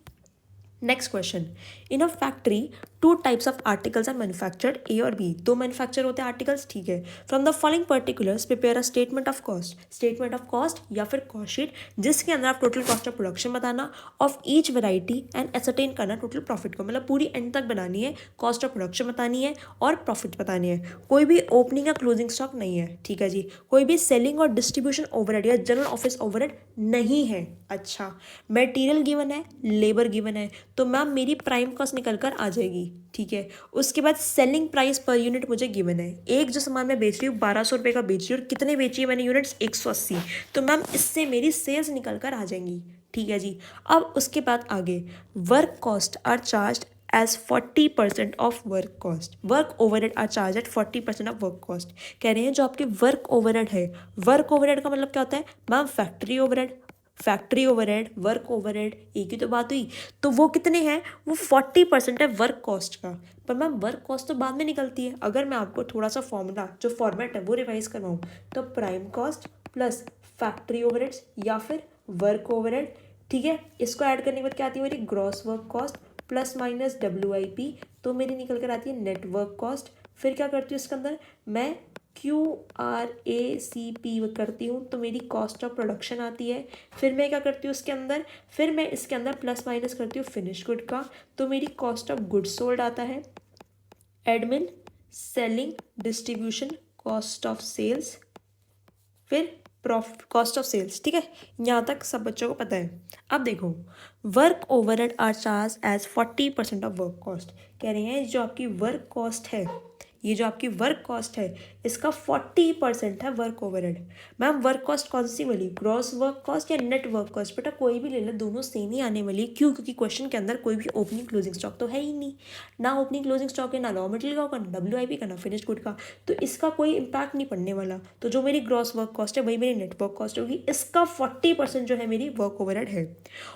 Next question, in a factory two types of articles are manufactured, A और बी, दो मैन्युफैक्चर होते हैं आर्टिकल्स, ठीक है। From the following particulars prepare a statement of cost, statement of cost या फिर कॉस्ट शीट जिसके अंदर आप टोटल कॉस्ट ऑफ प्रोडक्शन बताना of each variety and ascertain करना टोटल प्रॉफिट को, मतलब पूरी एंड तक बनानी है, कॉस्ट ऑफ प्रोडक्शन बतानी है और प्रॉफिट बतानी है। कोई भी ओपनिंग या क्लोजिंग स्टॉक नहीं है, ठीक है जी। कोई भी सेलिंग और डिस्ट्रीब्यूशन ओवरहेड या जनरल ऑफिस ओवरहेड नहीं है। अच्छा, मटेरियल गिवन है, लेबर गिवन है, तो मैम मेरी प्राइम कॉस्ट निकल कर आ जाएगी, ठीक है। उसके बाद सेलिंग प्राइस पर यूनिट मुझे गिवन है, एक जो सामान मैं बेच रही हूँ 1200 रुपये का बेच रही हूँ और कितने बेची है मैंने यूनिट्स 180, तो मैम इससे मेरी सेल्स निकल कर आ जाएंगी, ठीक है जी। अब उसके बाद आगे work cost are charge as 40% of work cost, work overhead are charge at 40% of work cost. कह रहे हैं जो आपके वर्क ओवरहेड है, वर्क ओवरहेड का मतलब क्या होता है ma'am factory overhead, factory overhead work overhead एक ही तो बात हुई, तो वो कितने हैं, वो 40% है वर्क कॉस्ट का। पर मैम वर्क कॉस्ट तो बाद में निकलती है, अगर मैं आपको थोड़ा सा फॉर्मूला जो फॉर्मेट है वो रिवाइज करवाऊँ तो prime cost plus factory overheads या फिर वर्क ओवरहेड, ठीक है। इसको ऐड करने के बाद क्या आती है मेरी gross work cost plus minus WIP, तो मेरी निकल कर आती है नेटवर्क कॉस्ट। फिर क्या करती हूँ इसके अंदर मैं QRACP करती हूँ तो मेरी कॉस्ट ऑफ प्रोडक्शन आती है। फिर मैं क्या करती हूँ इसके अंदर, फिर मैं इसके अंदर प्लस माइनस करती हूँ फिनिश गुड का, तो मेरी कॉस्ट ऑफ गुड्स सोल्ड आता है। Admin, selling, distribution, cost of sales, फिर कॉस्ट ऑफ सेल्स, ठीक है। यहाँ तक सब बच्चों को पता है। अब देखो work overhead are charge as 40% of work cost. कह रहे हैं जो आपकी वर्क कॉस्ट है, ये जो आपकी वर्क कॉस्ट है इसका 40% है work overhead. Ma'am work cost कौन सी वाली, ग्रॉस वर्क कॉस्ट या नेट वर्क कॉस्ट? बेटा कोई भी ले लो, दोनों सेम ही आने वाली। क्यों? क्योंकि क्वेश्चन के अंदर कोई भी ओपनिंग क्लोजिंग स्टॉक तो है ही नहीं, ना ओपनिंग क्लोजिंग स्टॉक है, ना रॉ मटेरियल का होगा, ना WIP का, ना फिनिश गुड का, तो इसका कोई इंपैक्ट नहीं पड़ने वाला। तो जो मेरी ग्रॉस वर्क कॉस्ट है वही मेरी नेट वर्क कॉस्ट होगी। इसका 40% जो है मेरी वर्क ओवरहेड है।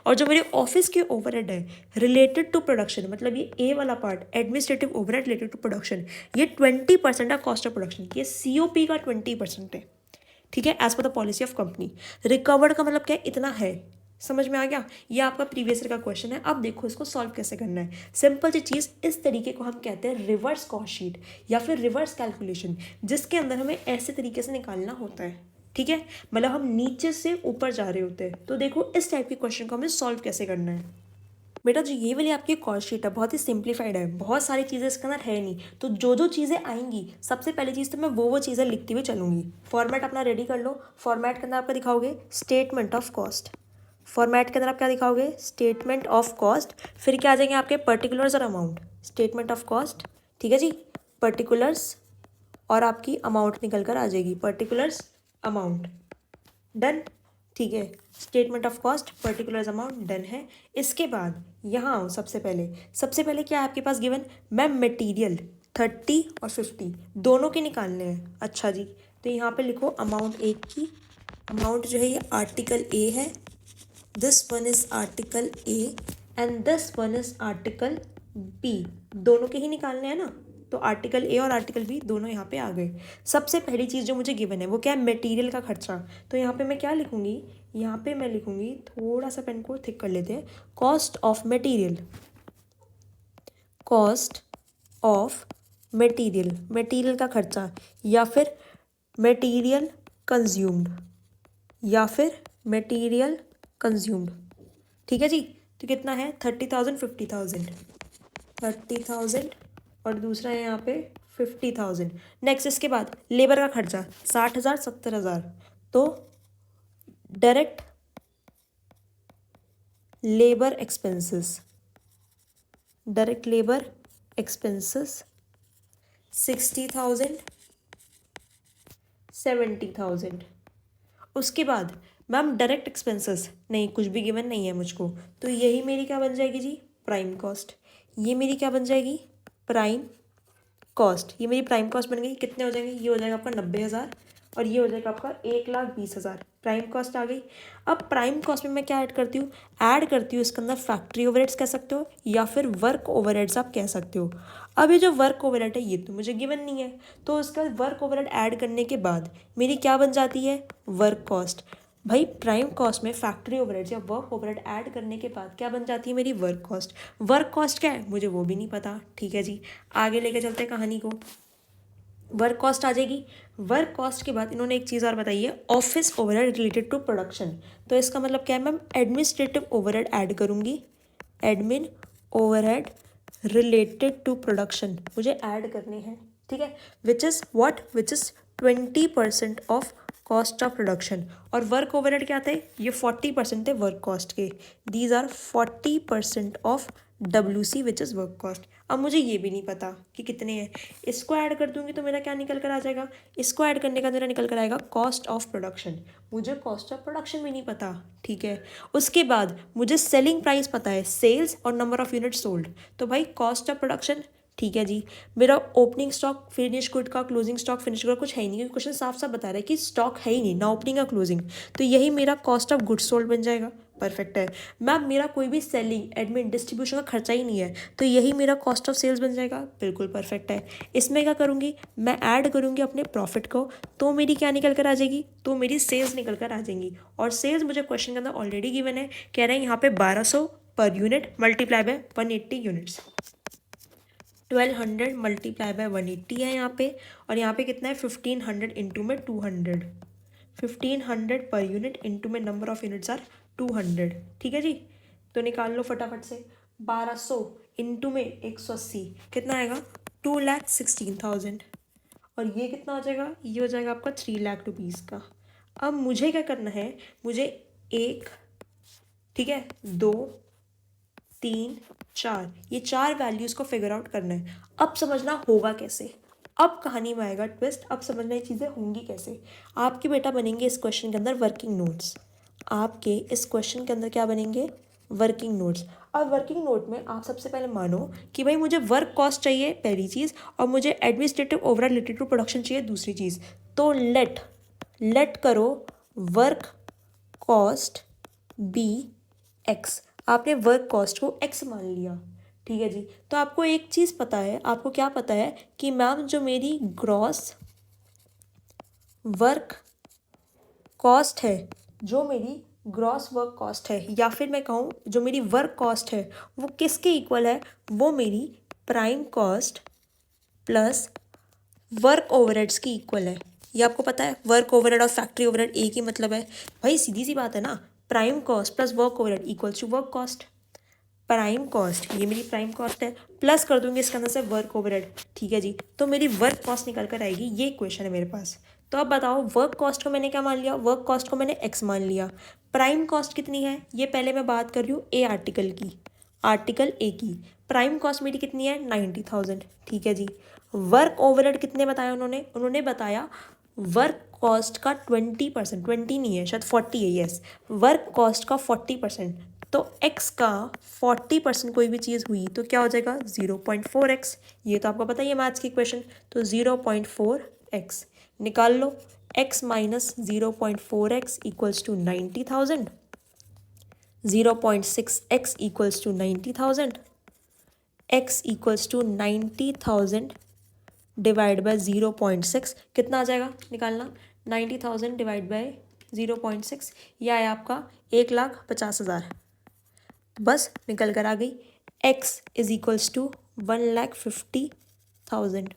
और जो मेरे ऑफिस के ओवरहेड है रिलेटेड टू प्रोडक्शन, मतलब ये ए वाला part administrative overhead related to production, ये 20% है कॉस्ट ऑफ प्रोडक्शन। ये COP का 20% है, ठीक है, as per the policy of company. Recovered का मतलब क्या है, इतना है। समझ में आ गया? ये आपका प्रीवियस ईयर का क्वेश्चन है। अब देखो इसको सॉल्व कैसे करना है। सिंपल सी चीज़, इस तरीके को हम कहते हैं रिवर्स कॉस्ट शीट या फिर रिवर्स कैलकुलेशन, जिसके अंदर हमें ऐसे तरीके से निकालना होता है, ठीक है, मतलब हम नीचे से ऊपर जा रहे होते हैं। तो देखो इस टाइप के क्वेश्चन को हमें सॉल्व कैसे करना है। बेटा जो ये वाली आपकी कॉस्ट शीट है बहुत ही सिंप्लीफाइड है, बहुत सारी चीज़ें इसके अंदर है नहीं। तो जो जो चीज़ें आएंगी सबसे पहली चीज़ तो मैं वो चीज़ें लिखती हुई चलूँगी। फॉर्मेट अपना रेडी कर लो। फॉर्मेट के अंदर आपका दिखाओगे स्टेटमेंट ऑफ कॉस्ट। फॉर्मेट के अंदर आप क्या दिखाओगे, स्टेटमेंट ऑफ कॉस्ट। फिर क्या आ जाएंगे आपके पर्टिकुलर्स और अमाउंट। स्टेटमेंट ऑफ कॉस्ट, ठीक है जी, पर्टिकुलर्स और आपकी अमाउंट निकल कर आ जाएगी, पर्टिकुलर्स अमाउंट, डन, ठीक है। Statement of cost, particulars amount, done है। इसके बाद यहाँ आओ, सबसे पहले क्या है आपके पास गिवन, मैम मटेरियल 30 और 50 दोनों के निकालने हैं। अच्छा जी, तो यहाँ पे लिखो अमाउंट एक की, अमाउंट जो है ये आर्टिकल ए है, this one is article A and this one is article B, दोनों के ही निकालने हैं ना। तो आर्टिकल ए और आर्टिकल बी दोनों यहाँ पे आ गए। सबसे पहली चीज़ जो मुझे गिवन है वो क्या है, मटेरियल का खर्चा। तो यहाँ पे मैं क्या लिखूँगी, यहाँ पे मैं लिखूँगी, थोड़ा सा पेन को थिक कर लेते हैं, cost of material, cost of material, material का खर्चा, या फिर मटेरियल कंज्यूम्ड, या फिर मटेरियल कंज्यूम्ड, ठीक है जी। तो कितना है, 30,000 50,000, 30,000 और दूसरा है यहाँ पे 50,000। नेक्स्ट इसके बाद लेबर का खर्चा 60,000 70,000, तो direct labour expenses, direct labour expenses 60,000 70,000। उसके बाद मैम डायरेक्ट एक्सपेंसेस नहीं, कुछ भी गिवन नहीं है मुझको, तो यही मेरी क्या बन जाएगी जी, प्राइम कॉस्ट। ये मेरी क्या बन जाएगी, प्राइम कॉस्ट। ये मेरी प्राइम कॉस्ट बन गई। कितने हो जाएंगे, ये हो जाएगा आपका 90,000 और ये हो जाएगा आपका 1,20,000, प्राइम कॉस्ट आ गई। अब प्राइम कॉस्ट में मैं क्या ऐड करती हूँ, इसके अंदर फैक्ट्री ओवरहेड्स कह सकते हो या फिर वर्क ओवरहेड्स आप कह सकते हो। अब ये जो वर्क ओवरहेड है ये तो मुझे गिवन नहीं है, तो उसका वर्क ओवरहेड ऐड करने के बाद मेरी क्या बन जाती है, वर्क कॉस्ट। भाई प्राइम कॉस्ट में फैक्ट्री ओवरहेड या वर्क ओवरहेड ऐड करने के बाद क्या बन जाती है मेरी वर्क कॉस्ट। वर्क कॉस्ट क्या है मुझे वो भी नहीं पता, ठीक है जी। आगे लेके चलते हैं कहानी को। वर्क कॉस्ट आ जाएगी। वर्क कॉस्ट के बाद इन्होंने एक चीज़ और बताई है, office overhead related to production. तो इसका मतलब क्या है मैम, एडमिनिस्ट्रेटिव ओवरहेड ऐड करूँगी, admin overhead related to production मुझे ऐड करने हैं, ठीक है, which is what, which is 20% of cost of production. और वर्क ओवरहेड क्या थे, ये 40% थे वर्क कॉस्ट के, these are 40% of WC which is work cost. अब मुझे ये भी नहीं पता कि कितने हैं, इसको ऐड कर दूंगी तो मेरा क्या निकल कर आ जाएगा, इसको ऐड करने का मेरा निकल कर आएगा कॉस्ट ऑफ प्रोडक्शन। मुझे कॉस्ट ऑफ प्रोडक्शन भी नहीं पता, ठीक है। उसके बाद मुझे सेलिंग प्राइस पता है, सेल्स और नंबर ऑफ यूनिट सोल्ड। तो भाई कॉस्ट ऑफ प्रोडक्शन, ठीक है जी। मेरा ओपनिंग स्टॉक फिनिश गुड का, क्लोजिंग स्टॉक फिनिश गुड का कुछ है ही नहीं, क्योंकि क्वेश्चन साफ साफ बता रहा है कि स्टॉक है ही नहीं, ना ओपनिंग ना क्लोजिंग। तो यही मेरा कॉस्ट ऑफ गुड्स सोल्ड बन जाएगा, परफेक्ट है। मैम मेरा कोई भी सेलिंग एडमिन डिस्ट्रीब्यूशन का खर्चा ही नहीं है, तो यही मेरा कॉस्ट ऑफ सेल्स बन जाएगा, बिल्कुल परफेक्ट है। इसमें क्या करूँगी, मैं ऐड करूँगी अपने प्रॉफिट को, तो मेरी क्या निकल कर आ जाएगी, तो मेरी सेल्स निकल कर आ जाएंगी। और सेल्स मुझे क्वेश्चन के अंदर ऑलरेडी गिवन है, कह रहे हैं यहाँ पे 1200 per unit multiply by 180 units, 1200 multiply by 180 है यहाँ पे। और यहाँ पे कितना है, 1500 इंटू में 200, 1500 पर यूनिट इंटू में नंबर ऑफ यूनिट्स आर 200, ठीक है जी। तो निकाल लो फटाफट से, 1200 इंटू में 180 कितना आएगा, 2,16,000। और ये कितना हो जाएगा, ये हो जाएगा आपका 3 लाख रुपीज़ का। अब मुझे क्या करना है, मुझे 1, ठीक है, 2 3 4, ये 4 वैल्यूज़ को फिगर आउट करना है। अब समझना होगा कैसे, अब कहानी में आएगा ट्विस्ट, अब समझना ये चीज़ें होंगी कैसे। आपके बेटा बनेंगे इस क्वेश्चन के अंदर वर्किंग नोट्स, आपके इस क्वेश्चन के अंदर क्या बनेंगे, वर्किंग नोट्स। अब वर्किंग नोट में आप सबसे पहले मानो कि भाई मुझे वर्क कॉस्ट चाहिए पहली चीज़, और मुझे administrative overhead related to production चाहिए दूसरी चीज़। तो लेट करो वर्क कॉस्ट बी एक्स, आपने वर्क कॉस्ट को एक्स मान लिया, ठीक है जी। तो आपको एक चीज़ पता है, आपको क्या पता है कि मैम जो मेरी ग्रॉस वर्क कॉस्ट है, जो मेरी ग्रॉस वर्क कॉस्ट है, या फिर मैं कहूँ जो मेरी वर्क कॉस्ट है, वो किसके इक्वल है, वो मेरी prime cost plus work overheads की इक्वल है। ये आपको पता है, वर्क ओवरहेड और फैक्ट्री ओवरहेड एक ही मतलब है भाई, सीधी सी बात है ना। Prime cost plus work overhead equals to work cost. Prime cost, ये मेरी प्राइम कॉस्ट है, प्लस कर दूंगी इसके अंदर से वर्क ओवरहेड, ठीक है जी। तो मेरी वर्क कॉस्ट निकल कर आएगी, ये क्वेश्चन है मेरे पास। तो अब बताओ वर्क कॉस्ट को मैंने क्या मान लिया, वर्क कॉस्ट को मैंने एक्स मान लिया। प्राइम कॉस्ट कितनी है, ये पहले मैं बात कर रही हूँ ए आर्टिकल की, आर्टिकल ए की। प्राइम कॉस्ट मेरी कितनी है 90,000, ठीक है जी। वर्क ओवरहेड कितने बताया उन्होंने बताया वर्क कॉस्ट का 20%, 20 नहीं है शायद 40 है, यस, वर्क कॉस्ट का 40%। तो x का 40% कोई भी चीज़ हुई तो क्या हो जाएगा 0.4x। ये तो आपको पता ही है मैथ्स की इक्वेशन। तो 0.4x निकाल लो, x minus 0.4x equals to 90,000, 0.6x equals to 90,000, x equals to 90,000 divide by 0.6 कितना आ जाएगा निकालना, 90,000 डिवाइड बाय 0.6, यह आया आपका 1,50,000, बस निकल कर आ गई। x is equals to 1,50,000।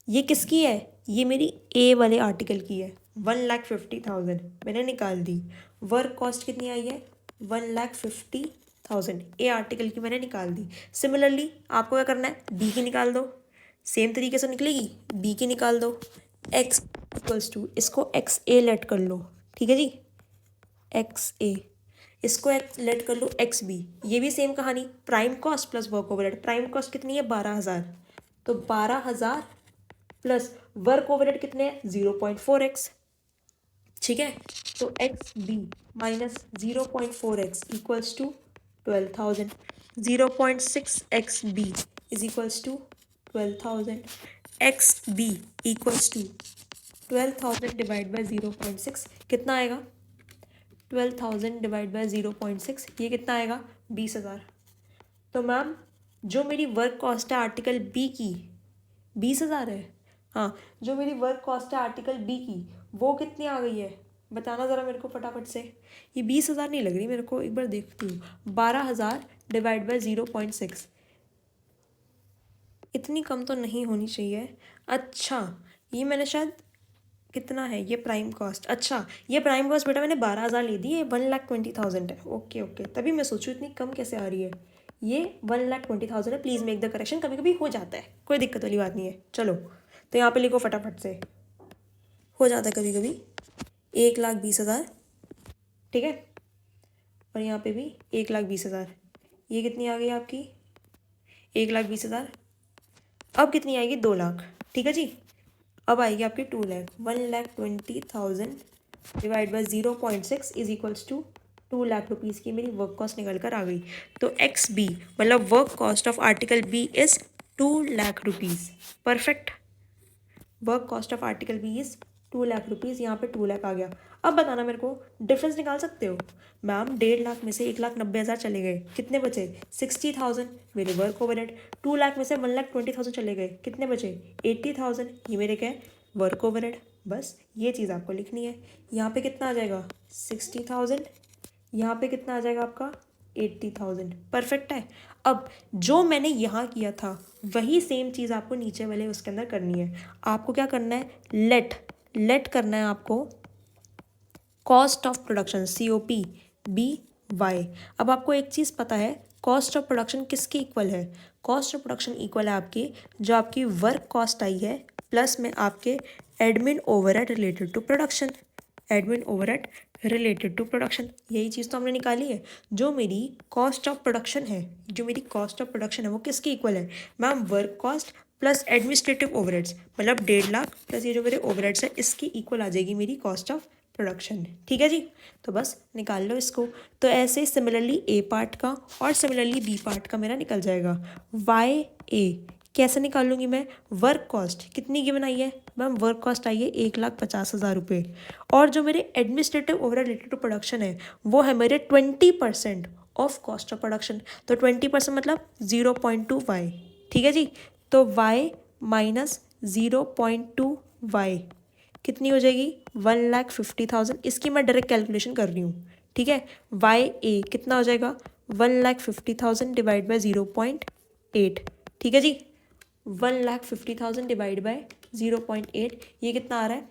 ये किसकी है, ये मेरी ए वाले आर्टिकल की है। 1,50,000 मैंने निकाल दी। वर्क कॉस्ट कितनी आई है 1,50,000, ए आर्टिकल की मैंने निकाल दी। सिमिलरली आपको क्या करना है, बी की निकाल दो, सेम तरीके से निकलेगी, बी की निकाल दो। x इक्वल्स टू, इसको एक्स ए लेट कर लो, ठीक है जी, एक्स ए, इसको लेट कर लो एक्स बी। ये भी सेम कहानी, prime cost plus work overhead. Prime cost कितनी है 12,000, तो 12,000 प्लस वर्क ओवरहेड कितने हैं 0.4x, ठीक है। तो x B minus 0.4x equals to 12,000, 0.6x B is equals to 12,000, x B equals to 12,000 divide by 0.6 कितना आएगा, 12,000 डिवाइड बाई 0.6, ये कितना आएगा 20,000। तो मैम जो मेरी वर्क कॉस्ट है आर्टिकल बी की 20,000 है, हाँ, जो मेरी वर्क कॉस्ट है आर्टिकल बी की वो कितनी आ गई है, बताना ज़रा मेरे को फटाफट से। ये 20,000 नहीं लग रही मेरे को, एक बार देखती हूँ। 12,000 डिवाइड बाई 0.6, इतनी कम तो नहीं होनी चाहिए। अच्छा, ये मैंने शायद, कितना है ये प्राइम कॉस्ट, अच्छा ये प्राइम कॉस्ट बेटा मैंने 12,000 ले दी, ये 1,20,000 है। ओके ओके, तभी मैं सोचूँ इतनी कम कैसे आ रही है। ये 1,20,000 है, प्लीज़ मेक द करेक्शन, कभी कभी हो जाता है, कोई दिक्कत वाली बात नहीं है। चलो तो यहाँ पे लिखो फटाफट से, हो जाता है कभी कभी, 1,20,000, ठीक है, और यहाँ पे भी 1,20,000, ये कितनी आ गई आपकी 1,20,000। अब कितनी आएगी 2 लाख, ठीक है जी। अब आएगी आपकी 2 lakh, 1,20,000 divide by 0.6 is equals to 2 lakh rupees की मेरी वर्क कॉस्ट निकल कर आ गई। तो एक्स बी मतलब work cost of article B is 2 lakh rupees, perfect. Work cost of article B is 2 lakh rupees, यहाँ पे 2 लाख आ गया। अब बताना मेरे को, डिफरेंस निकाल सकते हो मैम, 1.5 लाख में से 1,90,000 चले गए, कितने बचे 60,000 मेरे वर्क ओवरहेड। 2 लाख में से 1,20,000 चले गए, कितने बचे 80,000, ये मेरे क्या है वर्क ओवरहेड। बस ये चीज़ आपको लिखनी है। यहाँ पे कितना आ जाएगा 60,000, यहाँ पे कितना आ जाएगा आपका 80,000, परफेक्ट है। अब जो मैंने यहाँ किया था वही सेम चीज़ आपको नीचे वाले उसके अंदर करनी है। आपको क्या करना है, लेट करना है आपको cost of production COP BY। अब आपको एक चीज़ पता है, कॉस्ट ऑफ प्रोडक्शन किसके इक्वल है, कॉस्ट ऑफ प्रोडक्शन इक्वल है आपकी जो आपकी वर्क कॉस्ट आई है प्लस में आपके admin overhead related to production, admin overhead related to production, यही चीज़ तो हमने निकाली है। जो मेरी कॉस्ट ऑफ प्रोडक्शन है, जो मेरी कॉस्ट ऑफ प्रोडक्शन है वो किसकी इक्वल है ma'am, work cost plus administrative overheads, मतलब 1.5 लाख प्लस ये जो मेरे ओवरहेड्स है इसकी इक्वल आ जाएगी मेरी कॉस्ट ऑफ प्रोडक्शन। ठीक है जी, तो बस निकाल लो इसको। तो ऐसे सिमिलरली ए पार्ट का और सिमिलरली बी पार्ट का मेरा निकल जाएगा। वाई ए कैसे निकाल लूँगी मैं? वर्क कॉस्ट कितनी गिवन आई है मैम? वर्क कॉस्ट आई है 1,50,000 रुपये, और जो मेरे administrative overhead related to production है वो है मेरे 20% ऑफ कॉस्ट ऑफ प्रोडक्शन। तो 20% मतलब 0.2 वाई। ठीक है जी, तो y माइनस 0.2 वाई कितनी हो जाएगी? 1,50,000। इसकी मैं डायरेक्ट कैलकुलेशन कर रही हूँ। ठीक है, वाई ए कितना हो जाएगा? 1,50,000 डिवाइड बाई 0.8। ठीक है जी, 1,50,000 डिवाइड बाई 0.8, ये कितना आ रहा है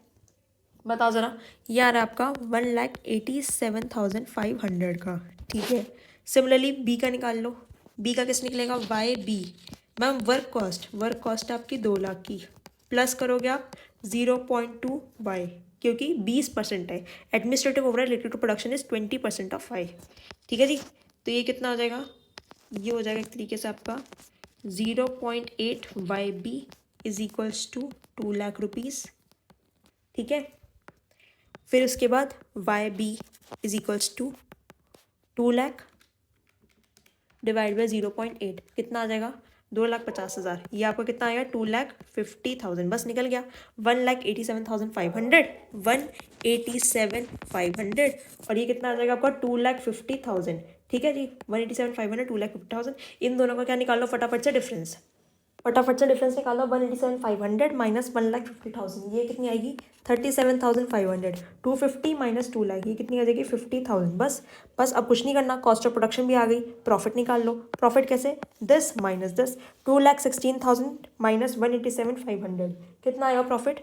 बताओ ज़रा? ये आ रहा है आपका 1,87,500 का। ठीक है, सिमिलरली बी का निकाल लो। बी का किस निकलेगा? Y B ma'am work cost आपकी 2 लाख की, प्लस करोगे आप 0.2 वाई, क्योंकि 20% है। Administrative overhead related to production is 20% of y. ठीक है जी, तो ये कितना हो जाएगा? ये हो जाएगा एक तरीके से आपका 0.8 y B is equals to 2 lakh rupees. ठीक है, फिर उसके बाद y B is equals to 2 lakh divide by 0.8 कितना आ जाएगा? 2,50,000। ये आपका कितना आएगा? 2,50,000। बस निकल गया। 1,87,500, 1,87,500, और ये कितना आ जाएगा आपका? 2,50,000। ठीक है जी, 1,87,500, 2,50,000। इन दोनों का क्या निकाल लो फटाफट से डिफरेंस। फटाफट से डिफरेंस निकालो। 1,87,500 माइनस 1,50,000, ये कितनी आएगी? 37,500। 250 माइनस 2 लाख, ये कितनी आ जाएगी? 50,000। बस अब कुछ नहीं करना, कॉस्ट ऑफ प्रोडक्शन भी आ गई, प्रॉफिट निकाल लो। प्रॉफिट कैसे? 10 माइनस 10, 2,16,000 माइनस 1,87,500, कितना आएगा प्रॉफिट?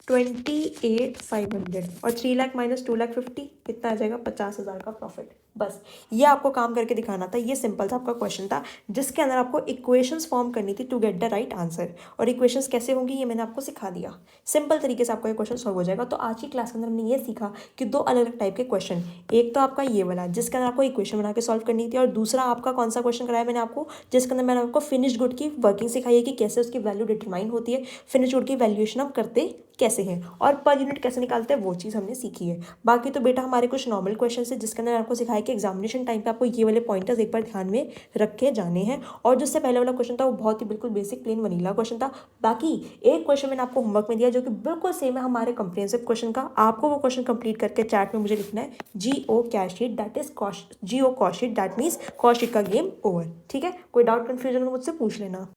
28,500, और 3 लाख माइनस 2,50,000 कितना आ जाएगा? 50,000 का प्रॉफिट। बस ये आपको काम करके दिखाना था। ये सिंपल सा आपका क्वेश्चन था जिसके अंदर आपको इक्वेशंस फॉर्म करनी थी to get the right answer, और इक्वेशंस कैसे होंगी ये मैंने आपको सिखा दिया। सिंपल तरीके से आपका ये क्वेश्चन सॉल्व हो जाएगा। तो आज की क्लास के अंदर हमने ये सीखा कि 2 अलग अलग टाइप के क्वेश्चन, एक तो आपका ये वाला जिसके अंदर आपको इक्वेशन बना के सॉल्व करनी थी, और दूसरा आपका कौन सा क्वेश्चन कराया मैंने आपको, जिसके अंदर मैंने आपको फिनिश्ड गुड की वर्किंग सिखाई है कि कैसे उसकी वैल्यू डिटरमाइन होती है, फिनिश्ड गुड की वैल्यूएशन आप करते कैसे हैं, और पर यूनिट कैसे निकालते हैं, वो चीज़ हमने सीखी है। बाकी तो बेटा हमारे कुछ नॉर्मल क्वेश्चन है जिसके अंदर आपको सिखाया कि एग्जामिनेशन टाइम पे आपको ये वाले पॉइंटर्स एक बार ध्यान में रख के जाने हैं। और जिससे पहले वाला क्वेश्चन था वो बहुत ही बिल्कुल बेसिक प्लेन वनीला क्वेश्चन था। बाकी एक क्वेश्चन मैंने आपको होमवर्क में दिया जो कि बिल्कुल सेम है हमारे कंप्रिहेंसिव क्वेश्चन का। आपको वो क्वेश्चन कंप्लीट करके चैट में मुझे लिखना है GO cash sheet, that is GO cost sheet, that means cost sheet का गेम ओवर। ठीक है, कोई डाउट कन्फ्यूजन हो मुझसे पूछ लेना।